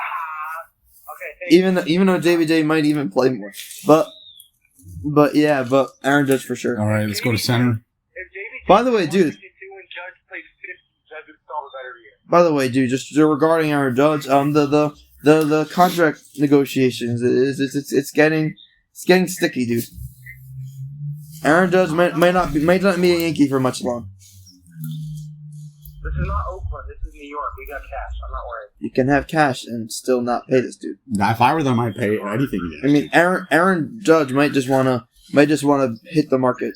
thank you. Even though JBJ might even play more, but Aaron Judge for sure. All right, let's go to center. If JBJ By the way, dude. and Judge plays 50, Judge would solve a better year. By the way, dude, just regarding Aaron Judge, the contract negotiations it's getting sticky, dude. Aaron Judge might not be a Yankee for much long. This is not Oakland. This is New York. We got cash. I'm not worried. You can have cash and still not pay this dude. Now, if I were them, I'd pay anything. I mean, Aaron Judge might just wanna hit the market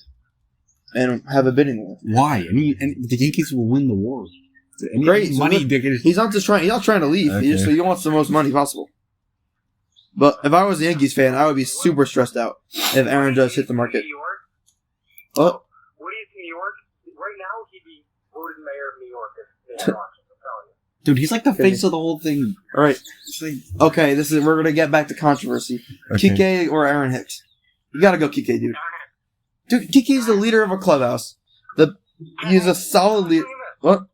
and have a bidding war. Why? And the Yankees will win the war. Great, so money. He's not trying to leave. Okay. He wants the most money possible. But if I was a Yankees fan, I would be super stressed out if Aaron Judge hit the market. New York? Oh, What do you think, New York? Right now, he'd be voted mayor of New York if they had elections, I'm telling you. Dude, he's like the face of the whole thing. all right. It's like, Okay, we're gonna get back to controversy. Kike or Aaron Hicks? You gotta go Kike, dude. Dude, Kike's the leader of a clubhouse. He's a solid leader. What?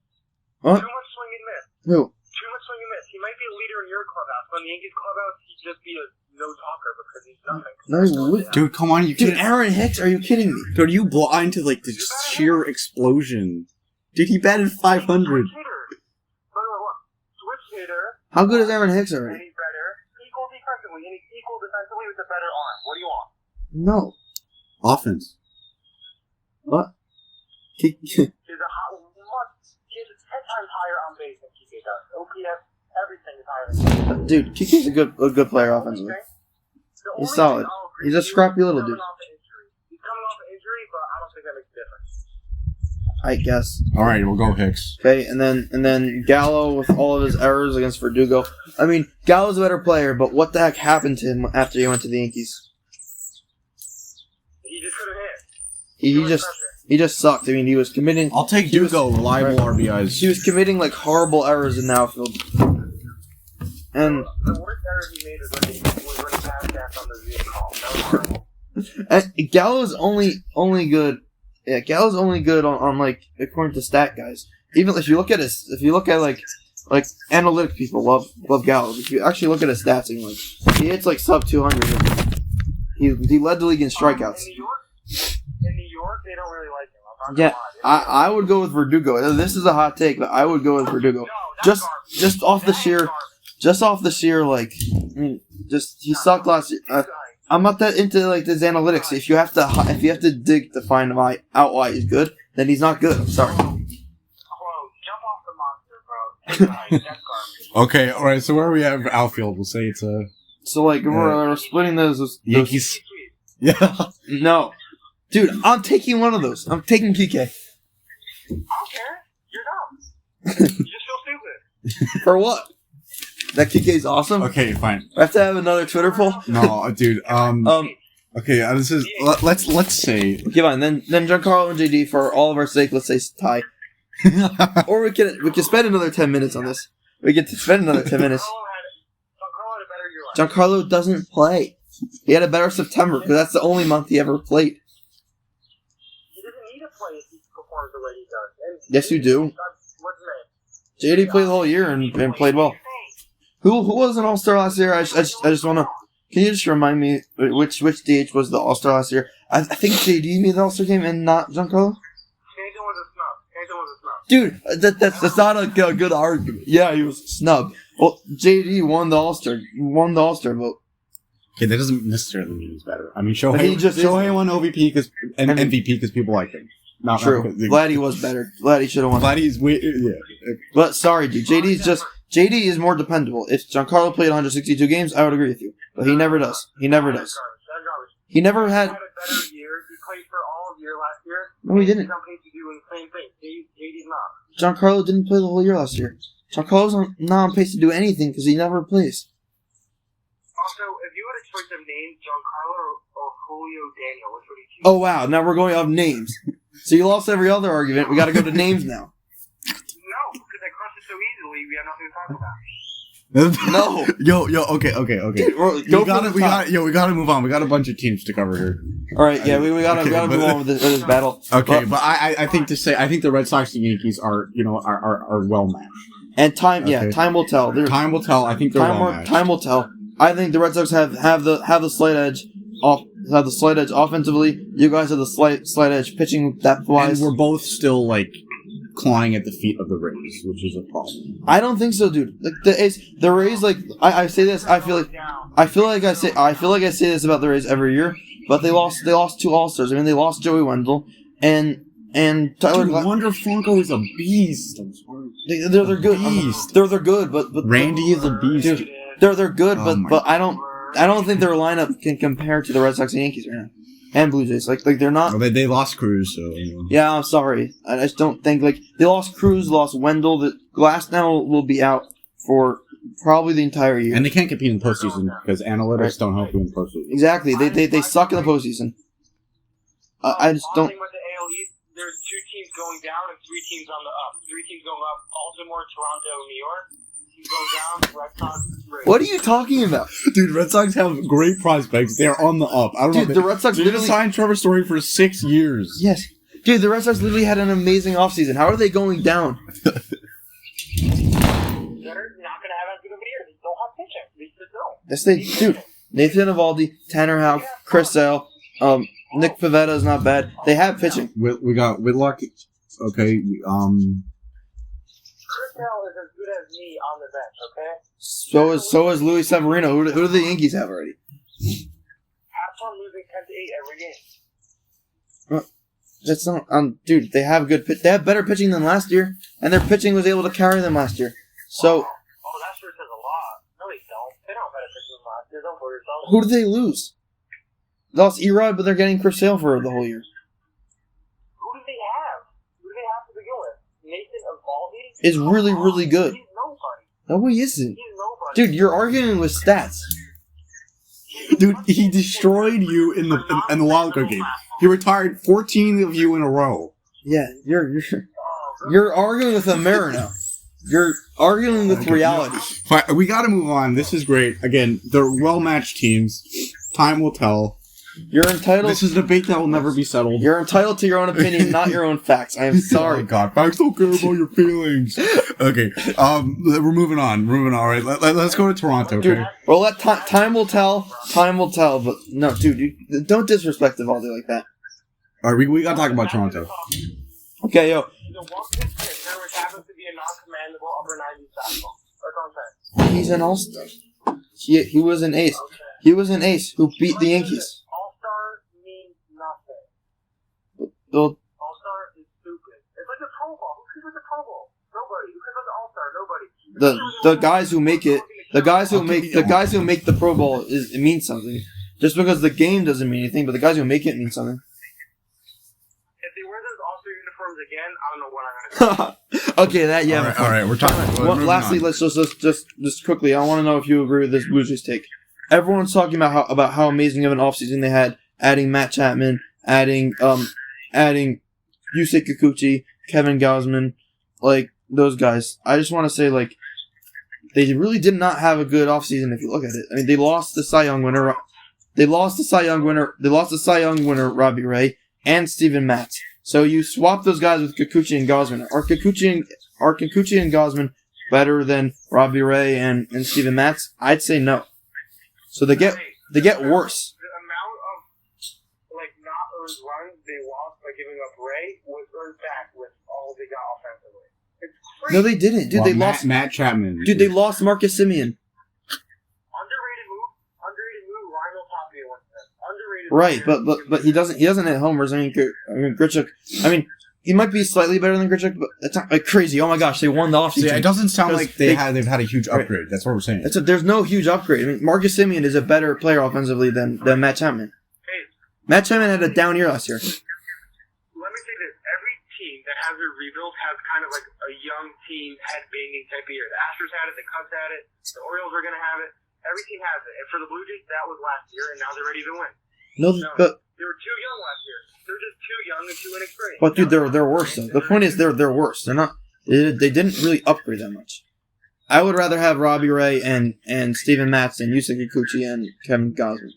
What? Too much swing and miss. Who? Too much swing and miss. He might be a leader in your clubhouse, but in the Yankees clubhouse, he'd just be a no-talker because he's nothing. No, he wouldn't. dude, come on, you Dude, can't. Aaron Hicks? Are you kidding me? Dude, are you blind to like the sheer explosion? Dude, he batted 500. Switch hitter. Look. Switch hitter. How good is Aaron Hicks And already? he's better. Equal defensively. And he's equal defensively with a better arm. What do you want? No. Offense. What? He's a hot, he's 10 times higher on base than Kike does. OPS, everything is higher than Kike. Dude, Kike's a good player offensively. He's solid. He's a scrappy little dude. He's coming off an injury, but I don't think that makes a difference. I guess. All right, we'll go Hicks. Okay, and then Gallo with all of his errors against Verdugo. I mean, Gallo's a better player, but what the heck happened to him after he went to the Yankees? He just couldn't hit. He just sucked. I mean, he was committing. I'll take Dugo, reliable RBIs. He was committing like horrible errors in the outfield. And The worst error he made was when he passed gas on the Z call. That was horrible. Gallo's only good. Yeah, Gallo's only good on like according to stat guys. Even if you look at like analytic people love Gallo. If you actually look at his stats, and like he hits like sub 200. He led the league in strikeouts. In New York, they don't really like him. I'm not Yeah, gonna lie. I would go with Verdugo. This is a hot take, but I would go with Verdugo. No, that's Just off the sheer, like, I mean, he sucked last year. I'm not that into like this analytics. If you have to dig to find out why he's good, then he's not good. I'm sorry. Jump off the monster, bro. That's garbage. Okay, all right. So where we have outfield, we'll say it's So like we're splitting those Yankees. Yeah. No, dude, I'm taking one of those. I'm taking PK. I don't care. You're dumb. You just feel stupid. For what? That PK's awesome. Okay, fine. I have to have another Twitter poll. No, dude. Okay, this is. Let's say. Okay, fine. Then Giancarlo and JD, for all of our sake, let's say tie. Or we can spend another 10 minutes on this. We get to spend another 10 minutes. Giancarlo had a better year last Giancarlo doesn't play. He had a better September because that's the only month he ever played. He doesn't need to play if he performs the way he does. And Yes, you do. what's his name? JD played the whole year and played well. Who was an All-Star last year? I just want to. Can you just remind me which DH was the All-Star last year? I think JD made the All-Star game and not Giancarlo. Stanton was a snub. Dude, that's not a good argument. Yeah, he was snubbed. Well, JD won the All-Star. Won the All-Star vote. Okay, that doesn't necessarily mean he's better. I mean, But he just Shohei won OVP and MVP because people like him. Not True. because- Vladdy was better. Vladdy should have won. Vladdy's yeah. But sorry, dude. JD is more dependable. If Giancarlo played 162 games, I would agree with you. But he never does. He never does. He never He had. had a better year. He played for all of year last year. No, he didn't. He's on pace to do the same thing. JD's not. Giancarlo didn't play the whole year last year. Giancarlo's not on pace to do anything because he never plays. Also, if you had a choice of names, Giancarlo or Julio Daniel, which would you choose? Oh wow! Now we're going off names. So you lost every other argument. We got to go to names now. No, because I crushed it so easily, we have nothing to talk about. No. Yo, okay. Dude, we gotta move on. We got a bunch of teams to cover here. All right, yeah, we gotta Okay, move on with this battle. Okay, but I think the Red Sox and Yankees are well matched. And time Okay. will tell. Time will tell. I think they're well matched. Time will tell. I think the Red Sox have the slight edge offensively. You guys have the slight edge pitching depth And wise. we're both still like clawing at the feet of the Rays, which is a problem. I don't think so, dude. Like the Rays, like I say this, I feel like I say this about the Rays every year, but they lost 2 All-Stars. I mean, they lost Joey Wendell and Tyler. Dude, Wander Franco is a beast. They're good. Beast. They're good, but Randy is a beast. dude, they're good, Oh my but I don't think their lineup can compare to the Red Sox and Yankees right now, and Blue Jays. Like they're not. Well, they lost Cruz, so Yeah, I'm sorry. I just don't think they lost Cruz, lost Wendell. The Glass now will be out for probably the entire year. and they can't compete in the postseason because analytics don't help you in the postseason. Exactly. They suck in the postseason. I just don't. With the AL East, there's 2 teams going down and 3 teams on the up. 3 teams going up: Baltimore, Toronto, New York. Teams going down: Red Sox, Rays. What are you talking about? Dude, Red Sox have great prospects. They're on the up. I don't Dude, know. the Red Sox They literally. signed Trevor Story for 6 years. Yes. Dude, the Red Sox literally had an amazing offseason. How are they going down? They're not going to have as good of a year. They don't have pitching. They just don't. Yes, dude. Nathan Eovaldi, Tanner Houck, Chris Sale, Nick Pivetta is not bad. They have pitching. We got Whitlock. Okay. Chris Sale is as good as me on the bench, okay? So is Luis Severino. Who do the Yankees have already? Have fun losing 10-8 every game. That's not dude. They have they have better pitching than last year, and their pitching was able to carry them last year. So Oh, that sure says a lot. No, they don't. They don't have better pitching than last year. Don't fool yourself. who did they lose? They lost Erod, but they're getting Chris Sale for the whole year. Who do they have? Who do they have to begin with? Nathan Eovaldi Is really, really good. He's nobody. No, he isn't. He's nobody. Dude, you're arguing with stats. Dude, he destroyed you in the wild card game. He retired 14 of you in a row. Yeah, you're arguing with a mirror now. You're arguing with reality. Fine, we got to move on. This is great. Again, they're well-matched teams. Time will tell. You're entitled. This is a debate that will never be settled. You're entitled to your own opinion, not your own facts. I am Oh sorry. God, facts don't care about your feelings. Okay, we're moving on. All right, let's go to Toronto. Okay. Dude, well, time will tell. Time will tell. But no, dude, you don't disrespect Eovaldi like that. All right, we got to talk about Toronto. Okay, yo. He's a one-pitch pitcher, which happens to be a non-commandable upper 90s fastball. That's what I'm saying. He's an all-star. He was an ace. He was an ace who beat the Yankees. All-star means nothing. Well, All-star is stupid. It's like a Pro Bowl. Who cares about the Pro Bowl? Nobody. Who cares about the All-Star? Nobody. the guys who make it The guys who Okay, make the Pro Bowl it means something. Just because the game doesn't mean anything, but the guys who make it mean something. If they wear those All-Star uniforms again, I don't know what I'm gonna do. Okay, that yeah. All right, we're talking. Well, lastly, let's just quickly. I want to know if you agree with this Blue Jays take. Everyone's talking about how amazing of an offseason they had, adding Matt Chapman, adding Yusei Kikuchi, Kevin Gausman, like those guys. I just want to say like they really did not have a good offseason if you look at it. I mean, they lost the Cy Young winner. They lost the Cy Young winner Robbie Ray and Steven Matz. So you swap those guys with Kikuchi and Gausman. Are Kikuchi and Gausman better than Robbie Ray and Steven Matz? I'd say no. So they get worse. The amount of like not earned runs they lost by giving up Ray was earned back with all they got offensively. It's crazy. No, they didn't, dude. Well, They lost Matt Chapman. Dude, they lost Marcus Simeon. Underrated move. Ryan Tapia went to them. Underrated. Right, but he doesn't hit homers. I mean, Grichuk. I mean, he might be slightly better than Grichuk, but it's not like crazy. Oh my gosh, they won the offseason. Yeah, it doesn't sound like they've had a huge Right. upgrade. That's what we're saying. There's no huge upgrade. I mean, Marcus Simeon is a better player offensively than Matt Chapman. Hey, Matt Chapman had a down year last year. let me say this. Every team that has a rebuild has kind of like a young team head-banging type of year. The Astros had it. The Cubs had it. The Orioles are going to have it. Every team has it. And for the Blue Jays, that was last year, and now they're ready to win. No, but They were too young last year. They were just too young and too inexperienced. dude, they're worse though. The point is they're worse. They're not. They didn't really upgrade that much. I would rather have Robbie Ray and Steven Matz than Yusei Kikuchi and Kevin Gausman.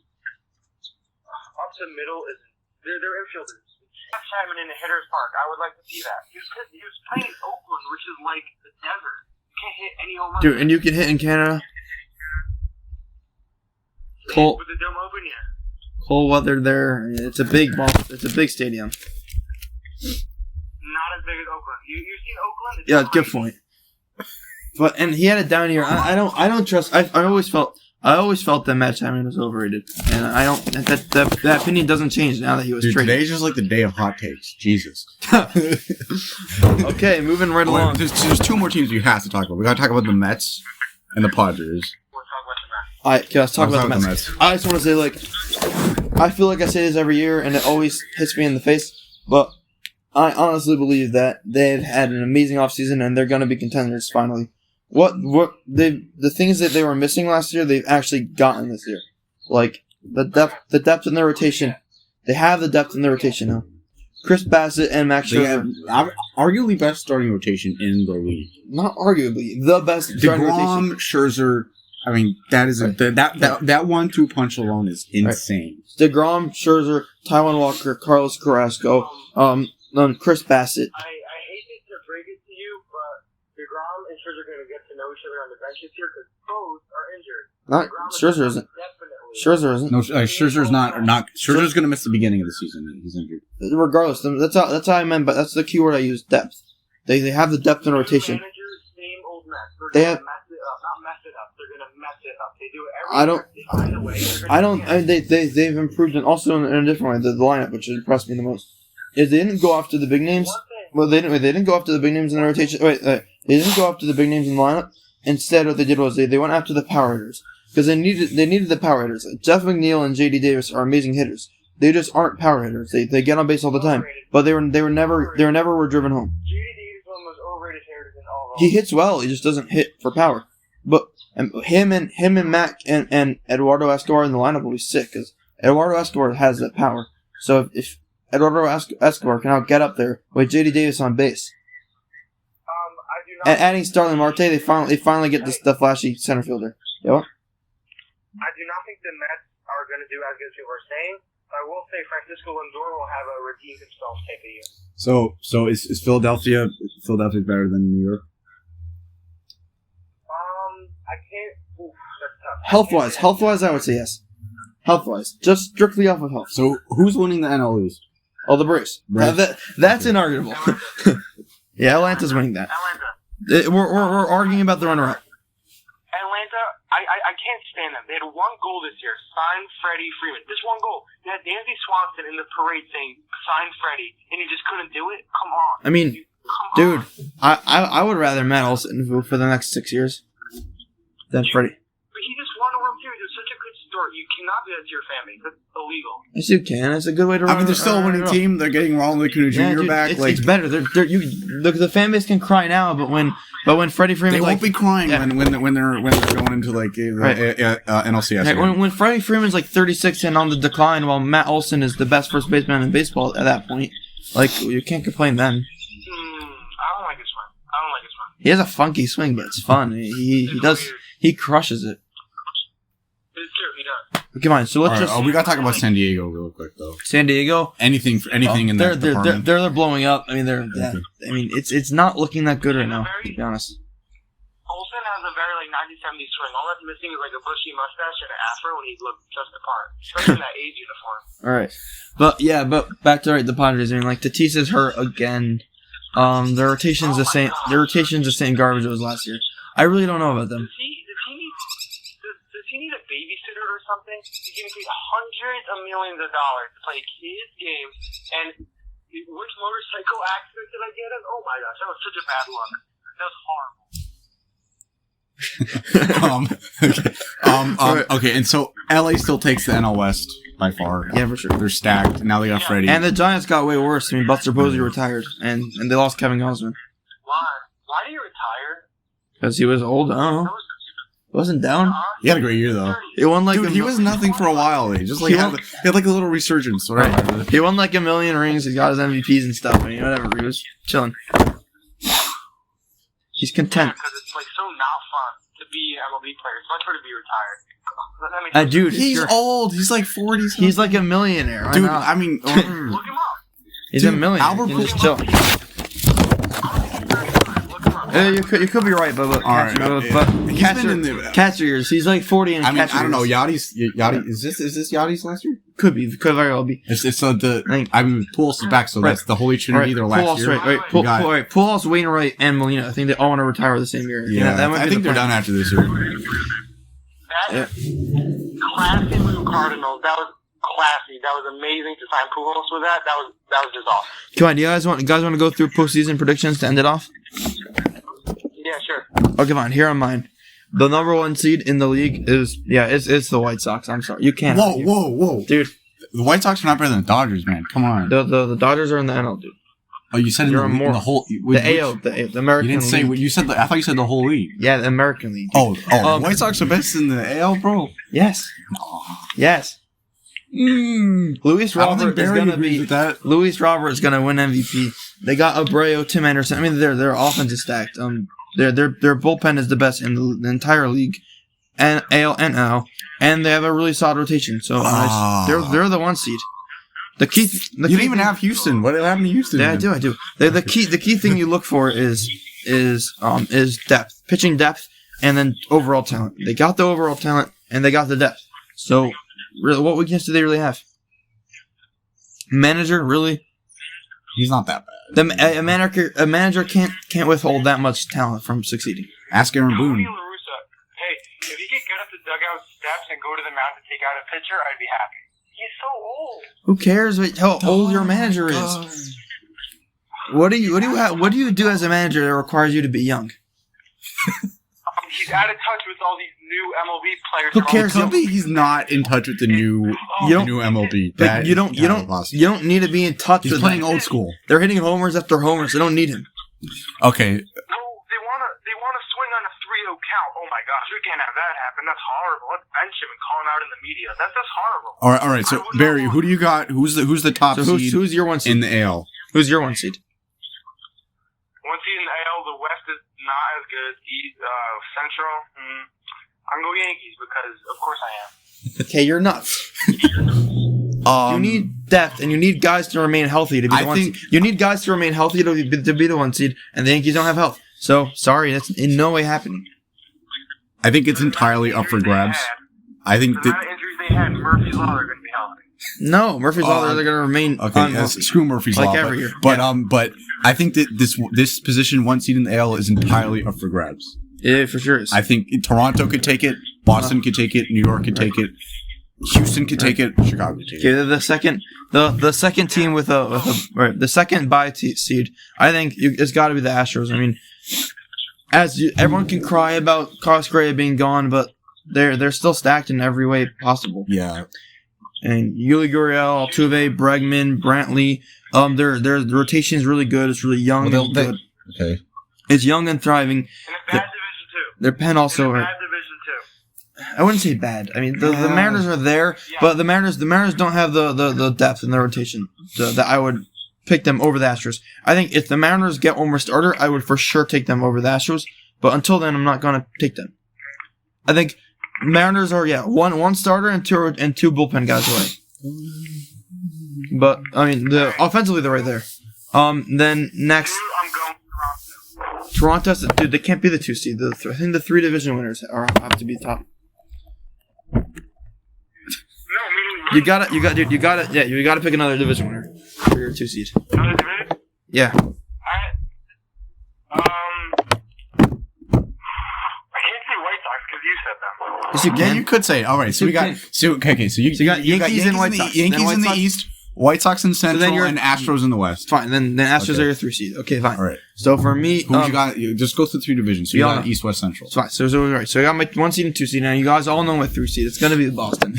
Up to middle is they're infielders. Jeff Chapman in the hitter's park. I would like to see that. He was playing in Oakland, which is like the desert. You can't hit any home runs. Dude, and you can hit in Canada. Cold, With the dome open, yeah. cold weather there. It's a big ball. It's a big stadium. Not as big as Oakland. You've seen Oakland? It's Yeah, fine. good point. But and he had it down here. I don't trust. I always felt that Matt Chapman was overrated, and I don't. That opinion doesn't change now that he was Dude, traded. today's just like the day of hot takes. Jesus. Okay, moving right Well, along. there's two more teams we have to talk about. We got to talk about the Mets and the Padres. We'll talk about the Mets. All right, okay, let's talk about the Mets. I just want to say, like, I feel like I say this every year, and it always hits me in the face, but I honestly believe that they've had an amazing offseason, and they're going to be contenders finally. The things that they were missing last year, they've actually gotten this year. Like, the depth in their rotation. They have the depth in their rotation now. Chris Bassett and Max They have Scherzer, arguably best starting rotation in the league. not arguably, the best starting rotation. DeGrom, Scherzer. I mean, that is that 1-2 punch alone is insane. DeGrom, Scherzer, Taiwan Walker, Carlos Carrasco, Chris Bassett. I hate to break it to you, but DeGrom and Scherzer are going to get to know each other on the bench this year because both are injured. Not DeGrom is Scherzer isn't. Definitely. Scherzer isn't. No, Scherzer's not. Scherzer's going to miss the beginning of the season. He's injured. Regardless, that's how I meant. But that's the key word I use: depth. They have the depth in rotation. Managers, same old mess. They They're have. going to mess it up. Not mess it up. They're going to mess it up. They do it every I don't- year. They find a way. They're gonna I don't. do I mean, they've improved, and also in a different way. The lineup, which impressed me the most, is they didn't go after the big names. One thing. Well, they didn't go after the big names in the rotation. They didn't go after the big names in the lineup. Instead, what they did was they went after the power hitters because they needed the power hitters. Jeff McNeil and J.D. Davis are amazing hitters. They just aren't power hitters. They get on base all the time, but they were never were driven home. J.D. Davis is one of the most overrated hitters in all of He hits well. He just doesn't hit for power. But him and Mac and Eduardo Escobar in the lineup will be sick because Eduardo Escobar has that power. So if Eduardo Escobar can now get up there with J.D. Davis on base. I do not. And adding Starling Marte, they finally get the flashy center fielder. You know? I do not think the Mets are going to do as good as people are saying. I will say Francisco Lindor will have a redeem himself type of year. So is Philadelphia better than New York? I can't. Oof, that's tough. Health-wise, I would say yes. Health-wise. Just strictly off of health. So who's winning the NL East? Oh, the Braves. Braves. That's inarguable. Yeah, Atlanta's winning that. Atlanta. We're arguing about the runner-up. Atlanta, I can't stand them. They had one goal this year. Sign Freddie Freeman. Just one goal. You had Dansby Swanson in the parade saying, sign Freddie, and he just couldn't do it? Come on. I mean, Come dude, on. I would rather Matt Olson for the next 6 years than Freddie. You cannot do that to your fan base. That's illegal. Yes, you can. It's a good way to run. I mean, they're still a winning team. They're getting Ronald Acuna Jr. Yeah, dude, back. it's better. The fan base can cry now, but when Freddie Freeman, they won't be crying when they're going into like NLCS. Right, when Freddie Freeman's like 36 and on the decline, while Matt Olson is the best first baseman in baseball at that point, like you can't complain then. I don't like his swing. He has a funky swing, but it's fun. He crushes it. It's true, he does. Come on, so let's we gotta talk about San Diego real quick though. San Diego. Anything in that department. They're blowing up. I mean, it's not looking that good right now, to be honest. Olsen has a very 1970s swing. All that's missing is like a bushy mustache and an afro, and he'd look just the part, especially in that age uniform. All right, but back to the Padres. I mean, like Tatis is hurt again. Their rotation's the same. Their rotation's the same garbage it was last year. I really don't know about them. Does he need a babysitter or something? He's getting paid hundreds of millions of dollars to play kids' games, and which motorcycle accident did I get in? Oh my gosh, that was such a bad luck. That was horrible. Okay, and so LA still takes the NL West by far. Yeah, for sure. They're stacked. Now they got Freddie. And the Giants got way worse. I mean, Buster Posey retired, and they lost Kevin Gausman. Why did he retire? Because he was old. I don't know. He wasn't down. He had a great year though. He won like he was nothing for a while. He just he had like a little resurgence. Whatever. Right. He won like 1 million rings. He got his MVPs and stuff. I mean, whatever. He was chilling. He's content. Because it's like so not fun to be an MLB player. It's much better to be retired. Dude, he's old. He's like 40. He's like a millionaire. Dude, I mean, look him up. He's a millionaire. Albert Pujols. Just chill. You could be right, but catch years. He's like 40 and I don't know. Yachty. Is this Yachty's last year? Could very well be. It's Pujols is back, so that's the Holy Trinity. Their last year. Pujols, Wainwright, and Molina. I think they all want to retire the same year. Yeah, I think they're done after this year. That classy move, Cardinals. That was classy. That was amazing to sign Pujols with that. That was just awesome. Come on, do you guys want to go through postseason predictions to end it off? Yeah, sure. Oh, come on. Here are mine. The number 1 seed in the league is it's the White Sox. I'm sorry, you can't. Whoa, dude. The White Sox are not better than the Dodgers, man. Come on. The Dodgers are in the NL, dude. Oh, you said in the whole the AL, the American. You didn't say what you said. I thought you said the whole league. Yeah, the American League. Dude. The White Sox are best in the AL, bro. Yes. Yes. Luis Robert is gonna be that. Luis Robert is gonna win MVP. They got Abreu, Tim Anderson. I mean, their offense is stacked. Their bullpen is the best in the entire league, and AL and NL, and they have a really solid rotation. So they're the 1 seed. You didn't even have Houston. What happened to Houston? Yeah, I do. The key thing you look for is depth, pitching depth, and then overall talent. They got the overall talent and they got the depth. So, really, what weakness do they really have? Manager, really? He's not that bad. A manager can't withhold that much talent from succeeding. Ask Aaron Boone. Hey, if he could get up the dugout steps and go to the mound to take out a pitcher, I'd be happy. He's so old. Who cares how old your manager is? What do you do as a manager that requires you to be young? He's out of touch with all these new MLB players. Who cares? It could be he's not in touch with the new MLB. But you don't need to be in touch. He's playing old school. They're hitting homers after homers. They don't need him. Okay. No, they want to swing on a 3-0 count. Oh my gosh, we can't have that happen. That's horrible. Let's bench him and call him out in the media. That's horrible. All right. So Barry, who do you got? Who's the top seed? Who's your 1 seed in the AL? Who's your 1 seed? 1 seed in the AL. The West is not as good. Central. I'm going to go Yankees because, of course, I am. Okay, you're nuts. You need depth, and you need guys to remain healthy to be the 1 seed. You need guys to remain healthy to be the 1 seed, and the Yankees don't have health. So, sorry, that's in no way happening. I think it's entirely up for grabs. I think the amount of injuries they had, Murphy's Law, they're going to be healthy. No, Murphy's Law, they're going to remain unhealthy. Screw Murphy's Law. Like every year. But I think that this position 1 seed in the AL is entirely up for grabs. Yeah, for sure is. I think Toronto could take it, Boston could take it, New York could take it, Houston could take it, Chicago could take it. Okay, the second team with the second bye seed, I think it's got to be the Astros. I mean, everyone can cry about Cosgrave being gone, but they're still stacked in every way possible. Yeah. And Yuli Gurriel, Altuve, Bregman, Brantley, their rotation is really good. It's really young Well, and good. Okay. It's young and thriving. In a bad division too. Their pen also. In a bad division too. I wouldn't say bad. I mean, the Mariners are there, Yeah. but the Mariners don't have the depth in their rotation that I would pick them over the Astros. I think if the Mariners get one more starter, I would for sure take them over the Astros. But until then, I'm not gonna take them. I think Mariners are one starter and two bullpen guys away. But I mean, offensively they're right there. Then next, I'm going Toronto. Dude, they can't be the 2 seed. I think the 3 division winners have to be top. No, meaning You gotta pick another division winner for your 2 seed. another division. Yeah. I can't say White Sox because you said them. Yes, you Yeah, can. you could say. All right, so You we got can. so you got Yankees and White in Sox. the, Yankees Then White in the Sox. East, White Sox in Central, you're- and Astros in the West. Fine. Then Astros Okay. are your 3 seed. Okay, fine. All right. So for me, Who you got? You just go through 3 divisions. So you Yeah. got East, West, Central. it's fine. So right. So I got my 1 seed and 2 seed. Now you guys all know my 3 seed. It's gonna be Boston.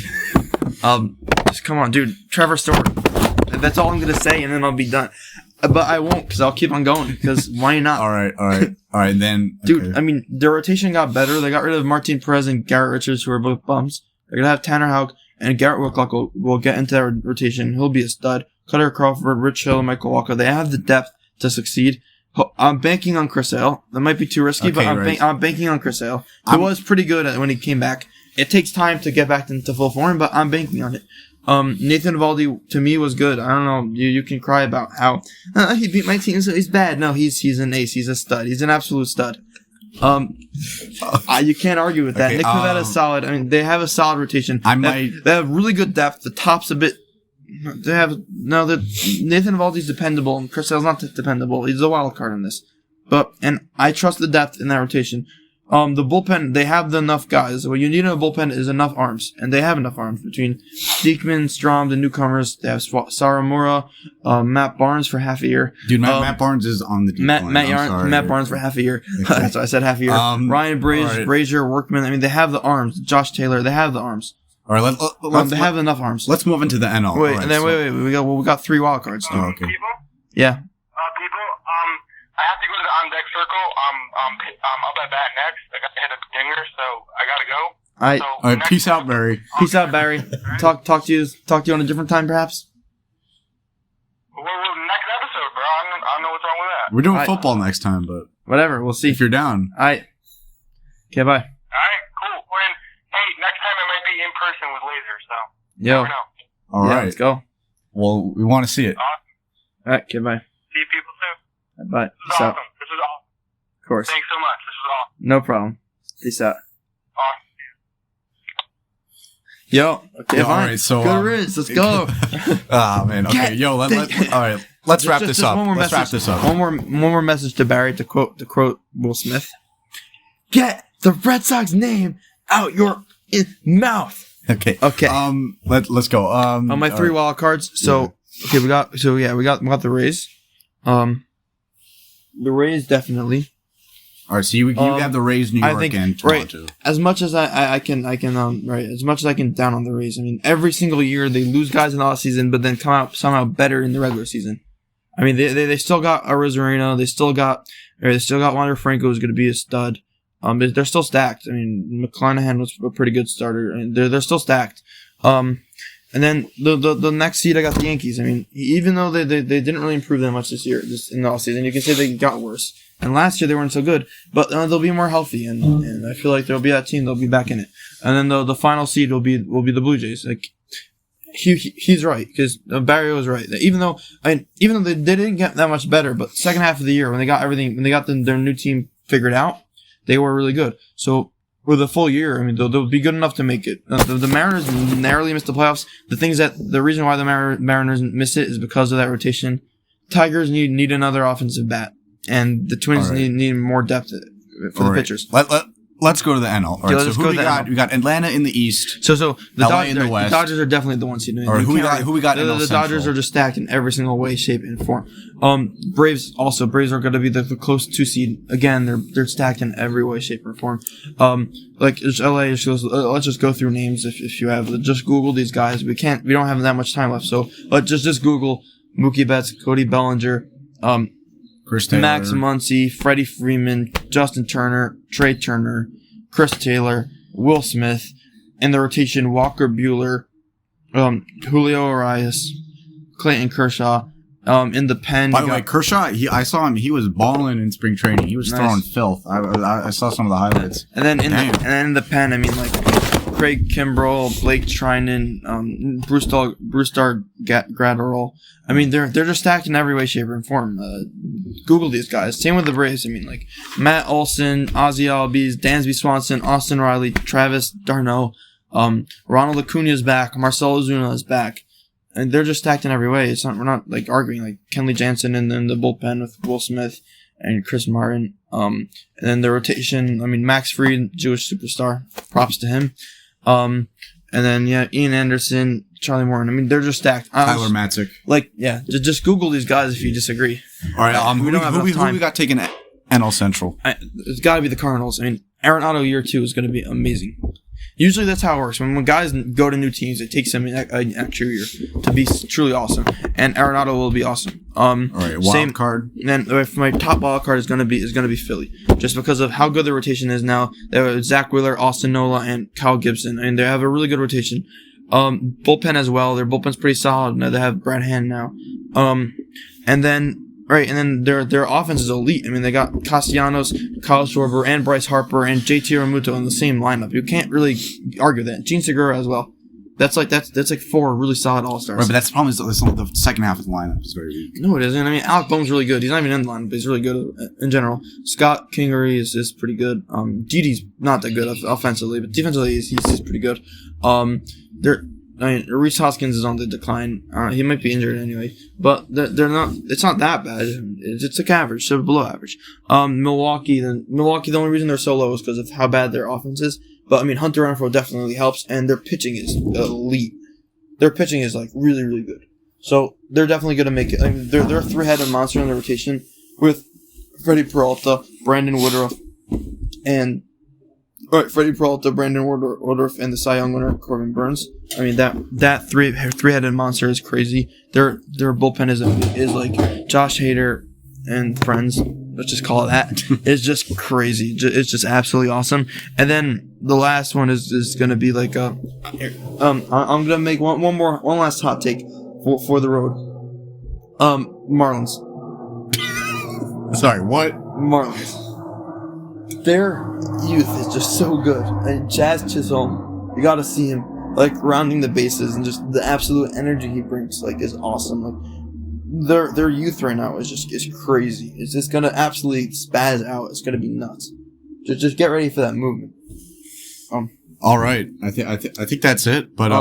Just come on, dude. Trevor Story. That's all I'm gonna say, and then I'll be done. But I won't, because I'll keep on going. Because why not? All right. Then, Dude, okay. I mean, their rotation got better. They got rid of Martin Perez and Garrett Richards, who are both bums. They're going to have Tanner Houck, and Garrett Whitlock will get into that rotation. He'll be a stud. Cutter Crawford, Rich Hill, and Michael Walker. They have the depth to succeed. I'm banking on Chris Sale. That might be too risky, but Okay, I'm banking on Chris Sale. He was pretty good when he came back. It takes time to get back into full form, but I'm banking on it. Nathan Eovaldi to me was good. I don't know. You can cry about how he beat my team, so he's bad. No, he's an ace. He's a stud. He's an absolute stud. You can't argue with that. Okay, Nick Pivetta is solid. I mean, they have a solid rotation. They have really good depth. The top's a bit. Nathan Eovaldi's dependable, and Chris Sale's not dependable. He's a wild card in this. And I trust the depth in that rotation. The bullpen, they have enough guys. What you need in a bullpen is enough arms, and they have enough arms between Diekman, Strom, the newcomers. They have Saramura, Matt Barnes for half a year. Dude, Matt Barnes is on the deep line. Matt Barnes for half a year. That's why I said half a year. Ryan Brazier, Workman. I mean, they have the arms. Josh Taylor, they have the arms. All right, they have enough arms. Let's move into the NL. Wait, right, and then wait. We got 3 wild cards. Oh, okay. People, Yeah. I have to go to the on deck circle. I'm up at bat next. I got to hit a dinger, so I gotta go. All right, peace out, Barry. Peace out, Barry. Talk to you on a different time, perhaps. Well, next episode, bro. I don't know what's wrong with that. We're doing football next time, but Whatever. We'll see. if you're down, Okay, bye. All right, cool. Hey, next time it might be in person with laser. So Yo. never know. all right. Let's go. Well, we want to see it. Awesome. All right. Okay, bye. See you people soon. Bye. This is Peace out. awesome. This is awesome. Of course. Thanks so much. This is awesome. No problem. Peace out. Awesome. Yo. Okay, Yeah, fine. all right, so, Good riddance. Let's go. Ah, man. Okay, all right. Let's wrap this up. Let's wrap this up. One more message to Barry to quote Will Smith. Get the Red Sox name out your mouth. Okay. Let's go. On my 3 wild cards. So we got the Rays. The Rays definitely. All right. So you have the Rays, New York, and Toronto. Right. As much as I can as much as I can down on the Rays. I mean, every single year they lose guys in the offseason, but then come out somehow better in the regular season. I mean, they still got Arozarena. They still got Wander Franco, who's going to be a stud. They're still stacked. I mean, McClanahan was a pretty good starter, and they're still stacked. And then the next seed, I got the Yankees. I mean, even though they didn't really improve that much this year, just in the offseason, you can say they got worse. And last year they weren't so good, but they'll be more healthy, and I feel like there'll be that team. They'll be back in it. And then the final seed will be the Blue Jays. Like he's right, because Barry was right. Even though they didn't get that much better, but second half of the year when they got their new team figured out, they were really good. So for the full year, I mean, they'll be good enough to make it. The Mariners narrowly missed the playoffs. The reason why the Mariners miss it is because of that rotation. Tigers need another offensive bat, and the Twins need more depth for the pitchers. Let's let's go to the NL. All right, let's so who go we to the got? NL. We got Atlanta in the East. So the, LA in the West. the Dodgers are definitely the ones Or who we got in The NL Dodgers Central? are just stacked in every single way, shape, and form. Braves are going to be the close 2 seed again. They're stacked in every way, shape, or form. Like LA, let's just go through names if you have. Just Google these guys. We don't have that much time left, so just Google Mookie Betts, Cody Bellinger, Chris Taylor. Max Muncy, Freddie Freeman, Justin Turner, Trey Turner, Chris Taylor, Will Smith. In the rotation, Walker Buehler, Julio Urias, Clayton Kershaw. In the pen. By the way, Kershaw, I saw him. He was balling in spring training. He was throwing filth. I saw some of the highlights. And then in the pen, I mean, like Craig Kimbrell, Blake Trinan, Brusdar Gratterall. I mean, they're just stacked in every way, shape, and form. Google these guys. Same with the Braves. I mean, like Matt Olson, Ozzie Albies, Dansby Swanson, Austin Riley, Travis d'Arnaud, Ronald Acuna is back, Marcell Ozuna is back. And they're just stacked in every way. We're not like arguing. Like Kenley Jansen and then the bullpen with Will Smith and Chris Martin. And then the rotation. I mean, Max Fried, Jewish superstar. Props to him. And then Ian Anderson, Charlie Morton. I mean, they're just stacked. Tyler Matzik. Like, yeah, just Google these guys if you disagree. All right, we don't have enough time. Who we got taking NL Central? It's got to be the Cardinals. I mean, Arenado year 2 is going to be amazing. Usually that's how it works. When guys go to new teams, it takes them an extra year to be truly awesome. And Arenado will be awesome. All right, wild card. And then my top wild card is gonna be Philly, just because of how good the rotation is now. They have Zach Wheeler, Austin Nola, and Kyle Gibson, and they have a really good rotation. Bullpen as well. Their bullpen's pretty solid. Now they have Brad Hand now. And then their offense is elite. I mean, they got Castellanos, Kyle Schwarber, and Bryce Harper, and JT Realmuto in the same lineup. You can't really argue that. Gene Segura as well. That's like 4 really solid all-stars. Right, but that's the problem is the second half of the lineup is very weak. No, it isn't. I mean, Alec Boehm's really good. He's not even in the lineup, but he's really good in general. Scott Kingery is pretty good. Didi's not that good offensively, but defensively he's pretty good. Rhys Hoskins is on the decline. He might be injured anyway, but they're not. It's not that bad. It's like average, so below average. Milwaukee, the only reason they're so low is because of how bad their offense is. But I mean, Hunter Renfroe definitely helps, and their pitching is elite. Their pitching is like really, really good. So they're definitely going to make it. I mean, they're a 3-headed monster in the rotation with Freddie Peralta, Brandon Woodruff, and. Freddie Peralta, Brandon Woodruff, and the Cy Young winner Corbin Burns. I mean that three-headed monster is crazy. Their bullpen is like Josh Hader and friends. Let's just call it that. It's just crazy. It's just absolutely awesome. And then the last one is gonna be like I'm gonna make one last hot take for the road. Marlins. Sorry, what? Marlins. Their youth is just so good. And Jazz Chisholm, you gotta see him, like, rounding the bases, and just the absolute energy he brings, like, is awesome. Like, their youth right now is crazy. It's just gonna absolutely spaz out. It's gonna be nuts. Just get ready for that movement. All right, I think that's it. But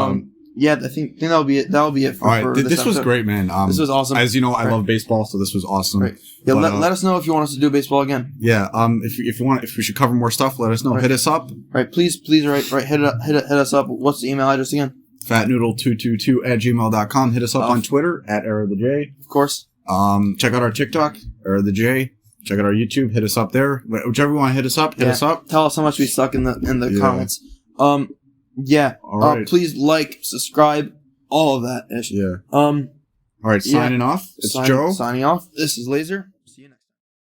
yeah, I think that'll be it. That'll be it for. All right, for this was great, man. This was awesome. As you know, I love baseball, so this was awesome. Right. Yeah, but, let us know if you want us to do baseball again. Yeah. If we should cover more stuff, let us know. Right. Hit us up. Right. Please. Right. Hit us up. What's the email address again? fatnoodle222@gmail.com. Hit us up on Twitter @EraTheJ. Of course. Check out our TikTok, EraTheJ. Check out our YouTube. Hit us up there. Whichever you want to hit us up, hit us up. Tell us how much we suck in the comments. Yeah. All right. Please like, subscribe, all of that ish. Yeah. All right. Signing off. It's Joe. Signing off. This is Laser.